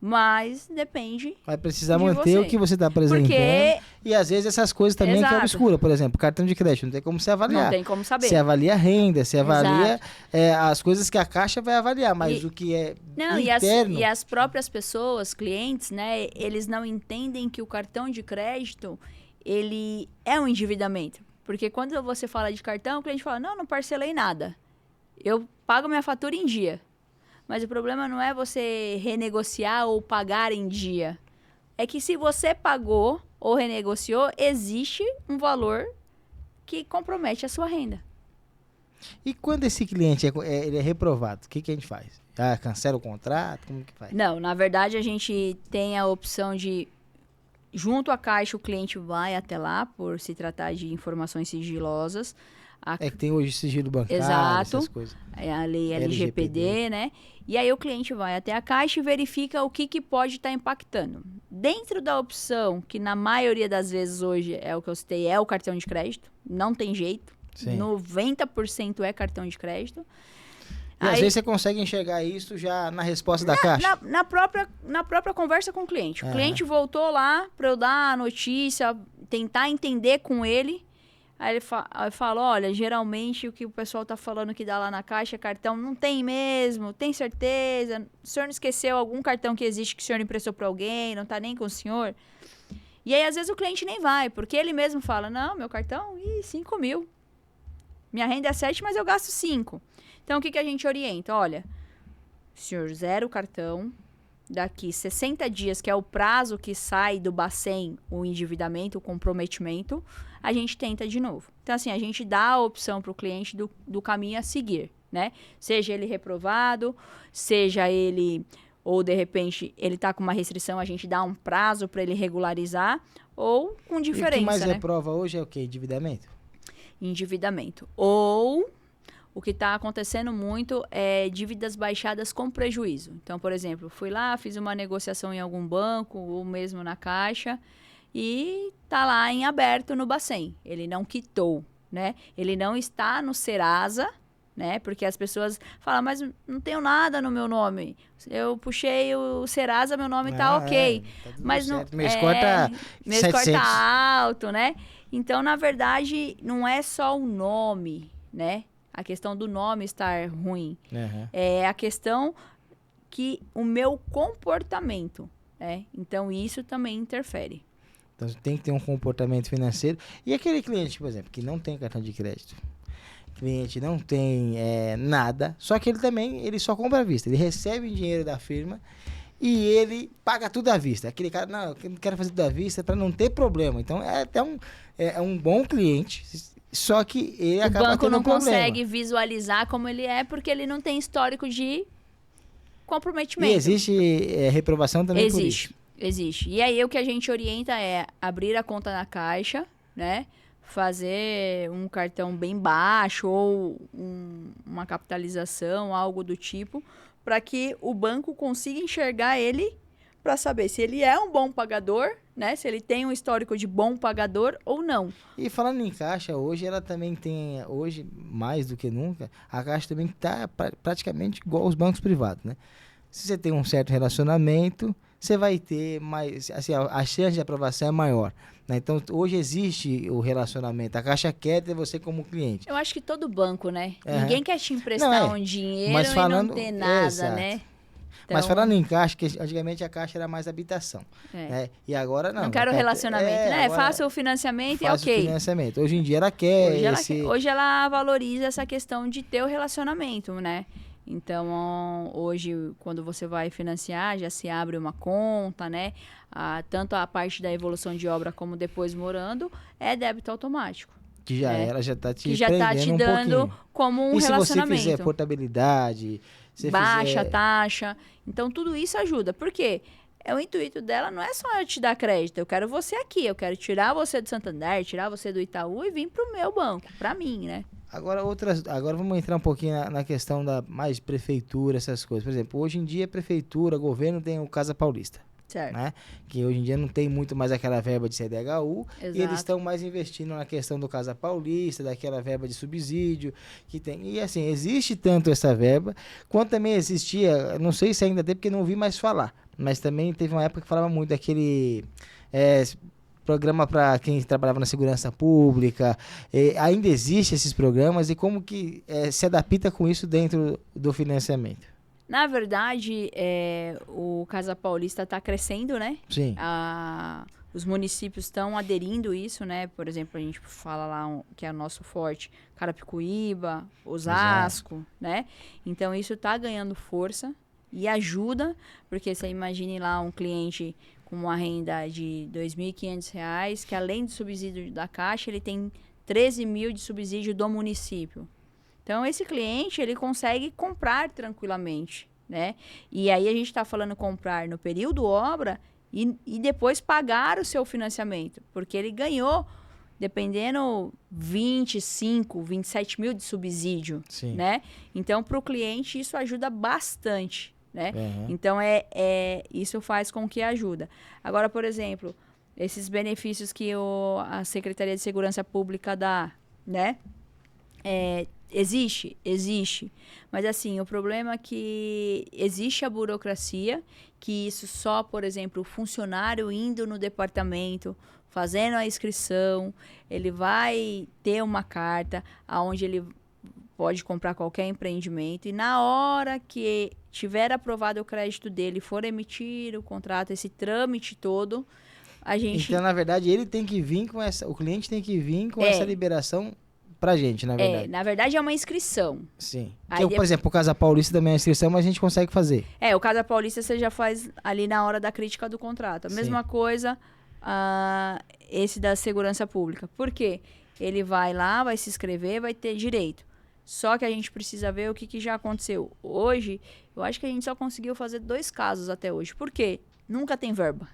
mas depende. Vai precisar de manter você. o que você está apresentando. Porque... E às vezes essas coisas também que é Exato. obscura. Por exemplo, cartão de crédito, não tem como você avaliar. Não tem como saber. Você avalia a renda, você avalia Exato. As coisas que a Caixa vai avaliar, mas o que é interno... E as próprias pessoas, clientes, né, eles não entendem que o cartão de crédito, ele é um endividamento. Porque quando você fala de cartão, o cliente fala, não parcelei nada. Eu pago minha fatura em dia. Mas o problema não é você renegociar ou pagar em dia. É que se você pagou ou renegociou, existe um valor que compromete a sua renda. E quando esse cliente ele é reprovado, o que a gente faz? Cancela o contrato? Como que faz? Não, na verdade a gente tem a opção de, junto à Caixa, o cliente vai até lá, por se tratar de informações sigilosas. Que tem hoje sigilo bancário, Exato. essas coisas. É a lei LGPD, né? E aí o cliente vai até a Caixa e verifica o que pode estar impactando. Dentro da opção, que na maioria das vezes hoje é o que eu citei, é o cartão de crédito. Não tem jeito. Sim. 90% é cartão de crédito. E às vezes você consegue enxergar isso já na resposta da Caixa? Na própria conversa com o cliente. O cliente voltou lá para eu dar a notícia, tentar entender com ele. Aí ele fala, olha, geralmente o que o pessoal tá falando que dá lá na Caixa é cartão, não tem mesmo, tem certeza? O senhor não esqueceu algum cartão que existe que o senhor emprestou para alguém, não tá nem com o senhor? E aí, às vezes, o cliente nem vai, porque ele mesmo fala, não, meu cartão, 5 mil. Minha renda é 7, mas eu gasto 5. Então, o que a gente orienta? Olha, o senhor zera o cartão, daqui 60 dias, que é o prazo que sai do Bacen o endividamento, o comprometimento, a gente tenta de novo. Então, assim, a gente dá a opção para o cliente do caminho a seguir, né? Seja ele reprovado, seja ele, ou de repente, ele está com uma restrição, a gente dá um prazo para ele regularizar, ou com diferença, e o que mais né? reprova hoje é o quê? Endividamento? Endividamento. Ou... O que está acontecendo muito é dívidas baixadas com prejuízo. Então, por exemplo, fui lá, fiz uma negociação em algum banco ou mesmo na Caixa e está lá em aberto no Bacen. Ele não quitou, né? Ele não está no Serasa, né? Porque as pessoas falam, mas não tenho nada no meu nome. Eu puxei o Serasa, meu nome está ok. Tá tudo mas certo. não, Meu score tá meu score 700. tá alto, né? Então, na verdade, não é só o nome, né? A questão do nome estar ruim. É a questão que o meu comportamento, né? Então, isso também interfere. Então, tem que ter um comportamento financeiro. E aquele cliente, por exemplo, que não tem cartão de crédito. Cliente não tem nada. Só que ele só compra à vista. Ele recebe o dinheiro da firma e ele paga tudo à vista. Aquele cara, não, eu não quero fazer tudo à vista para não ter problema. Então, é até um bom cliente. Só que ele acaba tendo O banco não problema. consegue visualizar como ele é porque ele não tem histórico de comprometimento. E existe reprovação também por isso? Existe. E aí o que a gente orienta é abrir a conta na Caixa, né? fazer um cartão bem baixo ou uma capitalização, algo do tipo, para que o banco consiga enxergar ele para saber se ele é um bom pagador, né? Se ele tem um histórico de bom pagador ou não. E falando em Caixa, hoje ela também tem, hoje mais do que nunca, a Caixa também está praticamente igual aos bancos privados, né? Se você tem um certo relacionamento, você vai ter mais, assim, a chance de aprovação é maior, né? Então, hoje existe o relacionamento. A Caixa quer ter você como cliente. Eu acho que todo banco, né? Uhum. Ninguém quer te emprestar um dinheiro mas falando, e não ter nada, exato, né? Mas Então, falando em Caixa, que antigamente a Caixa era mais habitação, né? E agora não. Não quero relacionamento, né? Faça o financiamento e faça ok. o financiamento. Hoje em dia ela quer Hoje ela valoriza essa questão de ter o relacionamento, né? Então, hoje, quando você vai financiar, já se abre uma conta, né? Tanto a parte da evolução de obra como depois morando, é débito automático. Que já ela já está te que já tá te dando como um e relacionamento. Se você fizer portabilidade, baixa taxa. Então, tudo isso ajuda. Por quê? O intuito dela não é só eu te dar crédito. Eu quero você aqui. Eu quero tirar você do Santander, tirar você do Itaú e vir pro meu banco, para mim, né? Agora vamos entrar um pouquinho na questão da mais prefeitura, essas coisas. Por exemplo, hoje em dia prefeitura, governo tem o Casa Paulista. Certo. Né? Que hoje em dia não tem muito mais aquela verba de CDHU. Exato. E eles estão mais investindo na questão do Casa Paulista, daquela verba de subsídio que tem. E assim, existe tanto essa verba, quanto também existia, não sei se ainda tem, porque não ouvi mais falar, mas também teve uma época que falava muito daquele programa para quem trabalhava na segurança pública. Ainda existem esses programas e como que se adapta com isso dentro do financiamento? Na verdade, o Casa Paulista está crescendo, né? Sim. Os municípios estão aderindo isso, né? Por exemplo, a gente fala lá que é o nosso forte, Carapicuíba, Osasco, né? Então, isso está ganhando força e ajuda, porque você imagine lá um cliente com uma renda de R$ 2.500, que além do subsídio da Caixa, ele tem 13 mil de subsídio do município. Então, esse cliente, ele consegue comprar tranquilamente, né? E aí, a gente está falando comprar no período obra e depois pagar o seu financiamento. Porque ele ganhou, dependendo, 25, 27 mil de subsídio, Sim. né? Então, para o cliente, isso ajuda bastante, né? Uhum. Então, isso faz com que ajuda. Agora, por exemplo, esses benefícios que a Secretaria de Segurança Pública dá, né? Existe. Mas, assim, o problema é que existe a burocracia, que isso só, por exemplo, o funcionário indo no departamento, fazendo a inscrição, ele vai ter uma carta onde ele pode comprar qualquer empreendimento e na hora que tiver aprovado o crédito dele, for emitir o contrato, esse trâmite todo, a gente... Então, na verdade, ele tem que vir com o cliente tem que vir com essa liberação pra gente, na verdade. Na verdade é uma inscrição. Sim. Por exemplo, o Casa Paulista também é inscrição, mas a gente consegue fazer. O Casa Paulista você já faz ali na hora da crítica do contrato. A mesma coisa, esse da segurança pública. Por quê? Ele vai lá, vai se inscrever, vai ter direito. Só que a gente precisa ver o que já aconteceu. Hoje, eu acho que a gente só conseguiu fazer 2 casos até hoje. Por quê? Nunca tem verba.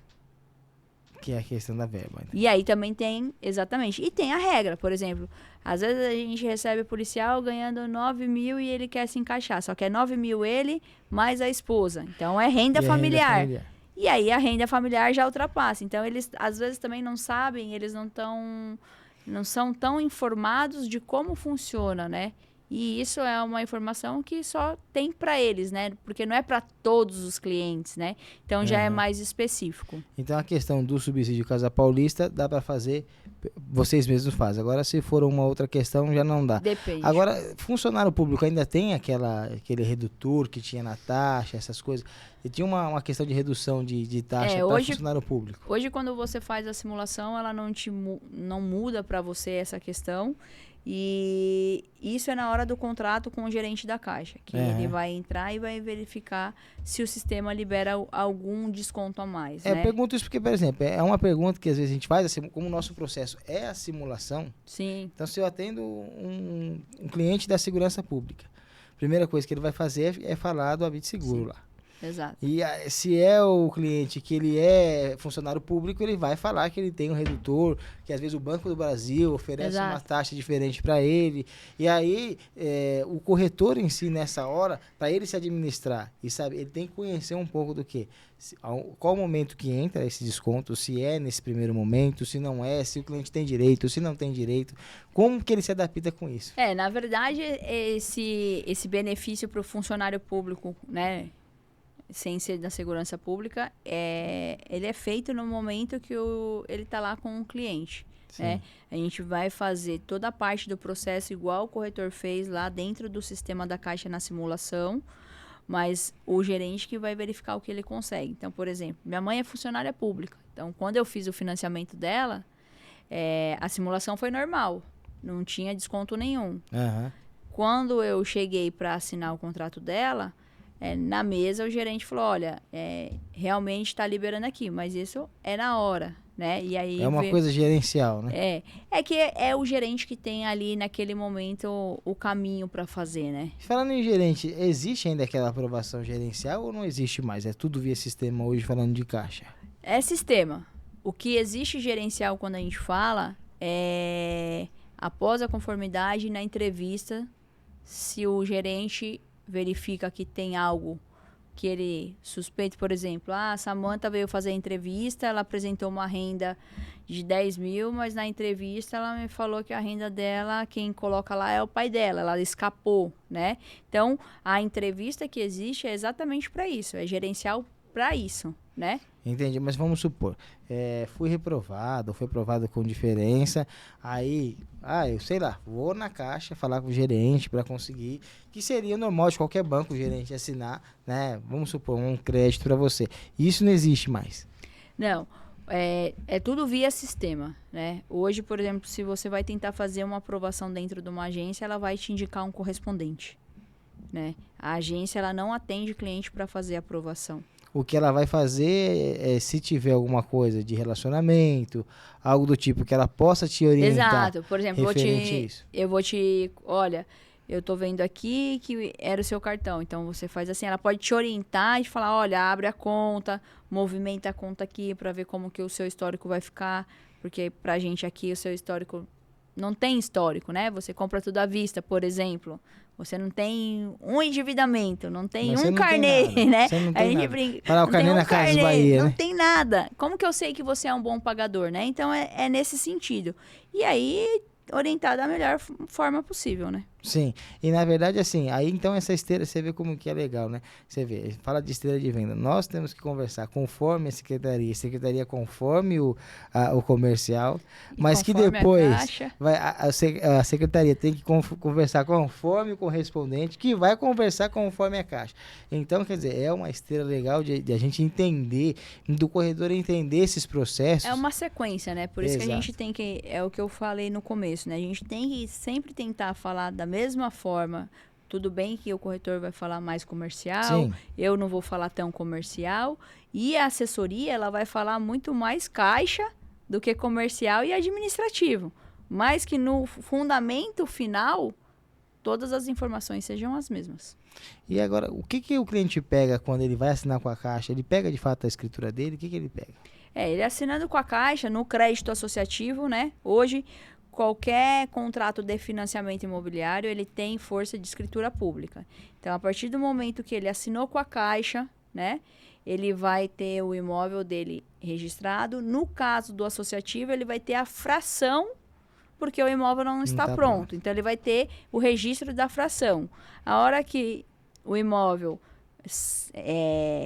Que é a questão da verba. Né? E aí também tem, exatamente. E tem a regra, por exemplo. Às vezes a gente recebe policial ganhando 9 mil e ele quer se encaixar. Só que é 9 mil ele mais a esposa. Então é renda familiar. E aí a renda familiar já ultrapassa. Então eles às vezes também não sabem, eles não são tão informados de como funciona, né? E isso é uma informação que só tem para eles, né? Porque não é para todos os clientes, né? Então já é mais específico. Então a questão do subsídio Casa Paulista dá para fazer, vocês mesmos fazem. Agora se for uma outra questão já não dá. Depende. Agora, funcionário público ainda tem aquele redutor que tinha na taxa, essas coisas. E tinha uma questão de redução de taxa para funcionário público. Hoje quando você faz a simulação, ela não muda para você essa questão. E isso é na hora do contrato com o gerente da Caixa, que ele vai entrar e vai verificar se o sistema libera algum desconto a mais. Né? Eu pergunto isso porque, por exemplo, é uma pergunta que às vezes a gente faz, assim, como o nosso processo é a simulação. Sim. Então, se eu atendo um cliente da segurança pública, a primeira coisa que ele vai fazer é falar do Habite Seguro lá. Exato. E se é o cliente que ele é funcionário público, ele vai falar que ele tem um redutor, que às vezes o Banco do Brasil oferece uma taxa diferente para ele. E aí, o corretor em si, nessa hora, para ele se administrar e sabe, ele tem que conhecer um pouco do que? Qual o momento que entra esse desconto, se é nesse primeiro momento, se não é, se o cliente tem direito, se não tem direito, como que ele se adapta com isso? Na verdade, esse benefício para o funcionário público, né, sem ser da segurança pública, ele é feito no momento que ele está lá com o cliente. Né? A gente vai fazer toda a parte do processo igual o corretor fez lá dentro do sistema da Caixa na simulação, mas o gerente que vai verificar o que ele consegue. Então, por exemplo, minha mãe é funcionária pública. Então, quando eu fiz o financiamento dela, a simulação foi normal. Não tinha desconto nenhum. Uhum. Quando eu cheguei para assinar o contrato dela, na mesa o gerente falou, olha, realmente está liberando aqui, mas isso é na hora, né? E aí é uma coisa gerencial, né? É que é o gerente que tem ali naquele momento o caminho para fazer, né? Falando em gerente, existe ainda aquela aprovação gerencial ou não existe mais? É tudo via sistema hoje, falando de caixa? É sistema. O que existe gerencial quando a gente fala após a conformidade na entrevista, se o gerente verifica que tem algo que ele suspeita, por exemplo, a Samantha veio fazer a entrevista, ela apresentou uma renda de 10 mil, mas na entrevista ela me falou que a renda dela, quem coloca lá é o pai dela, ela escapou, né? Então, a entrevista que existe é exatamente para isso, é gerencial para isso, né? Entendi, mas vamos supor, fui reprovado, foi aprovado com diferença, aí, eu sei lá, vou na caixa falar com o gerente para conseguir, que seria normal de qualquer banco o gerente assinar, né? Vamos supor, um crédito para você. Isso não existe mais. Não, é tudo via sistema, né? Hoje, por exemplo, se você vai tentar fazer uma aprovação dentro de uma agência, ela vai te indicar um correspondente, né? A agência, ela não atende cliente para fazer a aprovação. O que ela vai fazer se tiver alguma coisa de relacionamento, algo do tipo que ela possa te orientar. Exato. Por exemplo, olha, eu tô vendo aqui que era o seu cartão. Então, você faz assim, ela pode te orientar e falar, olha, abre a conta, movimenta a conta aqui para ver como que o seu histórico vai ficar. Porque pra gente aqui, o seu histórico não tem histórico, né? Você compra tudo à vista, por exemplo. Você não tem um endividamento, não tem um carnê, né? Você não a tem gente nada. brinca. Parar o carnê na Casa Bahia, não né? tem nada. Como que eu sei que você é um bom pagador, né? Então, é nesse sentido. E aí, orientar da melhor forma possível, né? Sim, e na verdade assim, aí então essa esteira, você vê como que é legal, né? Você vê, fala de esteira de venda, nós temos que conversar conforme a secretaria conforme o comercial, mas que depois a secretaria tem que conversar conforme o correspondente, que vai conversar conforme a caixa. Então, quer dizer, é uma esteira legal de a gente entender, do corredor entender esses processos. É uma sequência, né? Por isso que a gente tem que, é o que eu falei no começo, né? A gente tem que sempre tentar falar da mesma forma. Tudo bem que o corretor vai falar mais comercial, sim, eu não vou falar tão comercial, e a assessoria ela vai falar muito mais caixa do que comercial e administrativo, mas que no fundamento final todas as informações sejam as mesmas. E agora, o que o cliente pega quando ele vai assinar com a Caixa? Ele pega de fato a escritura dele? O que ele pega? Ele assinando com a Caixa, no crédito associativo, né? Hoje, qualquer contrato de financiamento imobiliário, ele tem força de escritura pública. Então, a partir do momento que ele assinou com a Caixa, né, ele vai ter o imóvel dele registrado. No caso do associativo, ele vai ter a fração, porque o imóvel não está pronto. Então, ele vai ter o registro da fração. A hora que o imóvel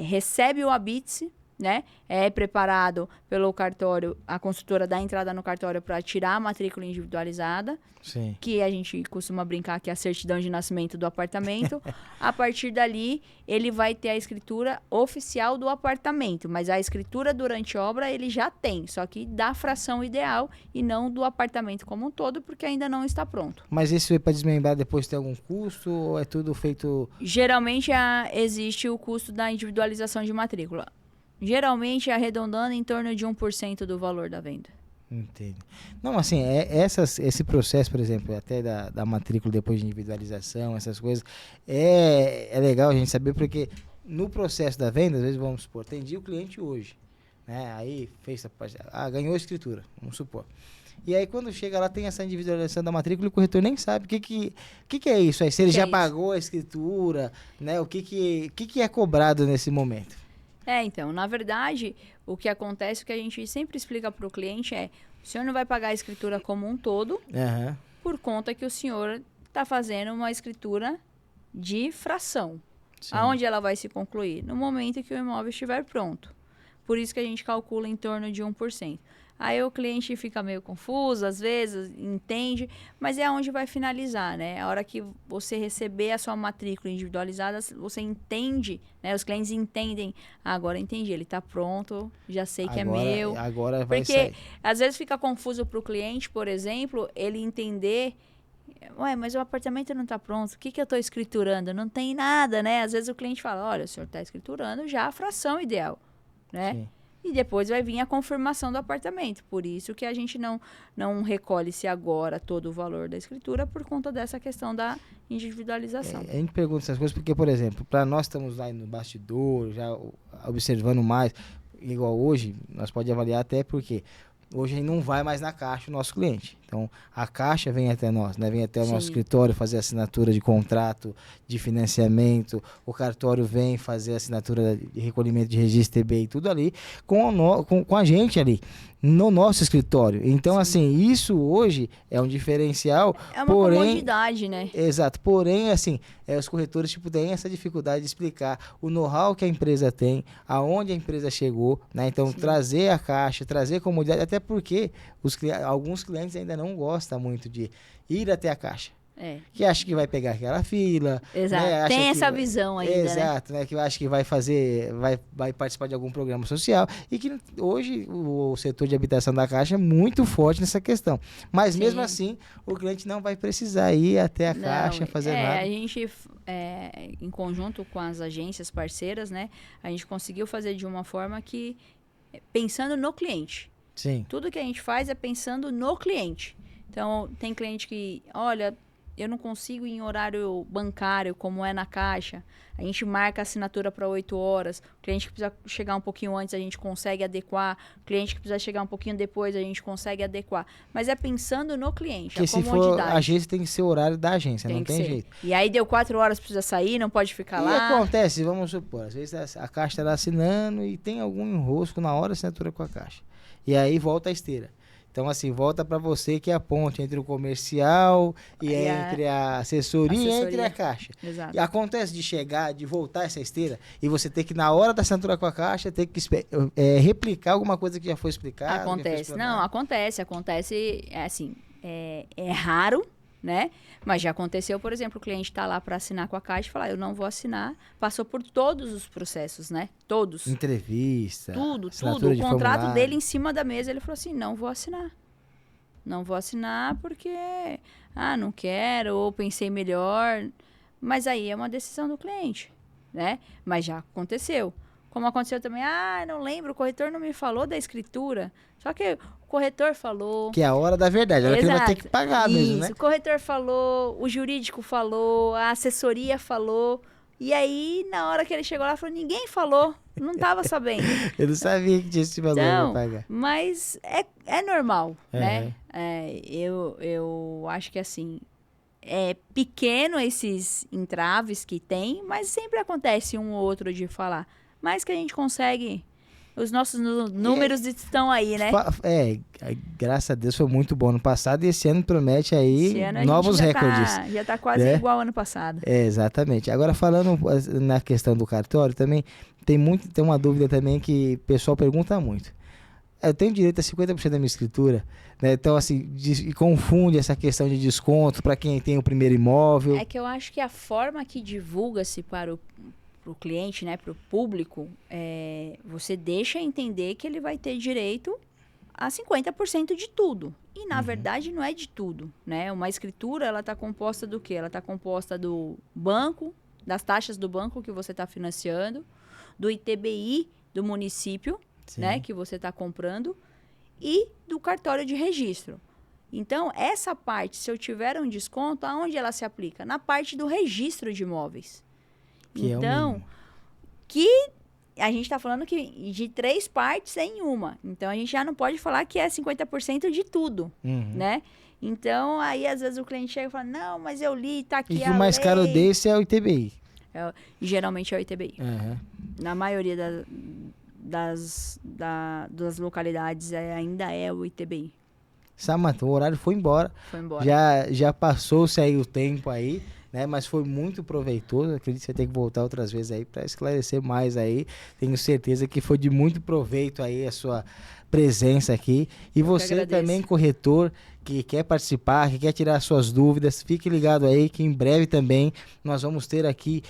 recebe o habite, né? É preparado pelo cartório, a construtora dá entrada no cartório para tirar a matrícula individualizada, sim, que a gente costuma brincar que é a certidão de nascimento do apartamento. A partir dali, ele vai ter a escritura oficial do apartamento, mas a escritura durante a obra ele já tem, só que da fração ideal e não do apartamento como um todo, porque ainda não está pronto. Mas isso para desmembrar depois tem algum custo ou é tudo feito... Geralmente existe o custo da individualização de matrícula. Geralmente, arredondando em torno de 1% do valor da venda. Entendo. Não, assim, esse processo, por exemplo, até da matrícula depois de individualização, essas coisas, é legal a gente saber porque no processo da venda, às vezes vamos supor, atendi o cliente hoje, né? Aí fez ganhou a escritura, vamos supor. E aí quando chega lá tem essa individualização da matrícula e o corretor nem sabe o que é isso aí, se ele já pagou a escritura, né? O que é cobrado nesse momento. Então, na verdade, o que acontece, o que a gente sempre explica para o cliente o senhor não vai pagar a escritura como um todo, por conta que o senhor está fazendo uma escritura de fração. Sim. Aonde ela vai se concluir? No momento que o imóvel estiver pronto. Por isso que a gente calcula em torno de 1%. Aí o cliente fica meio confuso, às vezes, entende, mas é onde vai finalizar, né? A hora que você receber a sua matrícula individualizada, você entende, né? Os clientes entendem, agora entendi, ele está pronto, já sei que agora, é meu. Agora vai Porque, sair. Às vezes, fica confuso para o cliente, por exemplo, ele entender... Ué, mas o apartamento não está pronto, o que eu estou escriturando? Não tem nada, né? Às vezes o cliente fala, olha, o senhor está escriturando já a fração ideal, né? Sim. E depois vai vir a confirmação do apartamento. Por isso que a gente não recolhe-se agora todo o valor da escritura por conta dessa questão da individualização. A gente pergunta essas coisas porque, por exemplo, para nós estamos lá no bastidor, já observando mais, igual hoje, nós podemos avaliar até porque hoje a gente não vai mais na Caixa o nosso cliente. Então, a Caixa vem até nós, né? Vem até o nosso escritório fazer assinatura de contrato, de financiamento. O cartório vem fazer assinatura de recolhimento de registro TBI, tudo ali com a gente ali, no nosso escritório. Então, assim, isso hoje é um diferencial. É uma comodidade, né? Exato. Porém, assim, os corretores têm essa dificuldade de explicar o know-how que a empresa tem, aonde a empresa chegou, né? Então, trazer a Caixa, trazer comodidade, até porque alguns clientes ainda não gostam muito de ir até a Caixa. Que acha que vai pegar aquela fila. Exato. Né? Tem essa visão ainda, exato, né? Que acha que vai fazer, vai participar de algum programa social. E que hoje o setor de habitação da Caixa é muito forte nessa questão. Mas mesmo assim, o cliente não vai precisar ir até a Caixa fazer nada. A gente, em conjunto com as agências parceiras, né? A gente conseguiu fazer de uma forma que, pensando no cliente. Sim. Tudo que a gente faz é pensando no cliente. Então, tem cliente que, olha, eu não consigo ir em horário bancário, como é na Caixa. A gente marca a assinatura para 8 horas. O cliente que precisa chegar um pouquinho antes, a gente consegue adequar. O cliente que precisa chegar um pouquinho depois, a gente consegue adequar. Mas é pensando no cliente, porque a comodidade. Se for a agência, tem que ser o horário da agência, não tem jeito. E aí deu 4 horas, precisa sair, não pode ficar lá. E acontece, vamos supor, às vezes a Caixa está lá assinando e tem algum enrosco na hora da assinatura com a Caixa. E aí volta a esteira. Então, assim, volta para você que é a ponte entre o comercial e entre a assessoria e entre a Caixa. Exato. E acontece de chegar, de voltar essa esteira e você ter que, na hora da assinatura com a Caixa, ter que replicar alguma coisa que já foi explicada. Acontece. Não, acontece. Acontece, assim, é raro, né? Mas já aconteceu, por exemplo, o cliente está lá para assinar com a Caixa e falar, eu não vou assinar. Passou por todos os processos, né? Todos. Entrevista. Tudo. O contrato formulário. dele em cima da mesa, ele falou assim, não vou assinar. Não vou assinar porque, não quero, ou pensei melhor. Mas aí é uma decisão do cliente, né? Mas já aconteceu. Como aconteceu também, não lembro, o corretor não me falou da escritura. Só que o corretor falou... Que é a hora da verdade, a hora que ele vai ter que pagar mesmo, né? O corretor falou, o jurídico falou, a assessoria falou. E aí, na hora que ele chegou lá, falou, ninguém falou, não estava sabendo. Eu não sabia que tinha esse valor para pagar. Mas é normal, né? Eu acho que, assim, é pequeno esses entraves que tem, mas sempre acontece um ou outro de falar. Mas que a gente consegue... Os nossos números estão aí, né? Graças a Deus foi muito bom no passado e esse ano promete aí novos recordes. Já tá quase igual ao ano passado. Exatamente. Agora falando na questão do cartório também, tem uma dúvida também que o pessoal pergunta muito. Eu tenho direito a 50% da minha escritura, né? Então, assim, confunde essa questão de desconto para quem tem o primeiro imóvel. É que eu acho que a forma que divulga-se para o cliente, né, para o público, você deixa entender que ele vai ter direito a 50% de tudo. E, na verdade, não é de tudo, né? Uma escritura, ela está composta do quê? Ela está composta do banco, das taxas do banco que você está financiando, do ITBI do município, né, que você está comprando, e do cartório de registro. Então, essa parte, se eu tiver um desconto, aonde ela se aplica? Na parte do registro de imóveis. Então, que a gente está falando que de 3 partes em uma. Então, a gente já não pode falar que é 50% de tudo, né? Então, aí, às vezes, o cliente chega e fala, não, mas eu li, tá aqui E a o mais lei. caro desse é o ITBI. Geralmente é o ITBI. Uhum. Na maioria das localidades ainda é o ITBI. Samantha, o horário foi embora. Foi embora. Já passou-se aí o tempo aí, né? Mas foi muito proveitoso. Acredito que você tem que voltar outras vezes aí para esclarecer mais aí. Tenho certeza que foi de muito proveito aí a sua presença aqui. E você também, corretor, que quer participar, que quer tirar suas dúvidas, fique ligado aí que em breve também nós vamos ter aqui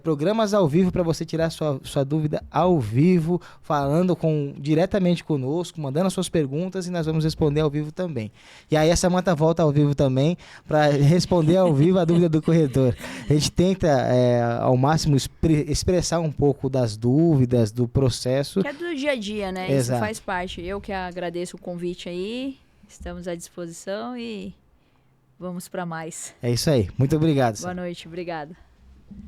programas ao vivo para você tirar sua dúvida ao vivo, falando diretamente conosco, mandando as suas perguntas e nós vamos responder ao vivo também. E aí a Samantha volta ao vivo também para responder ao vivo a dúvida do corretor. A gente tenta ao máximo expressar um pouco das dúvidas, do processo. Que é do dia a dia, né? Exato. Isso faz parte. Eu que agradeço o convite aí. Estamos à disposição e vamos para mais. É isso aí. Muito obrigado. Boa noite. Obrigada.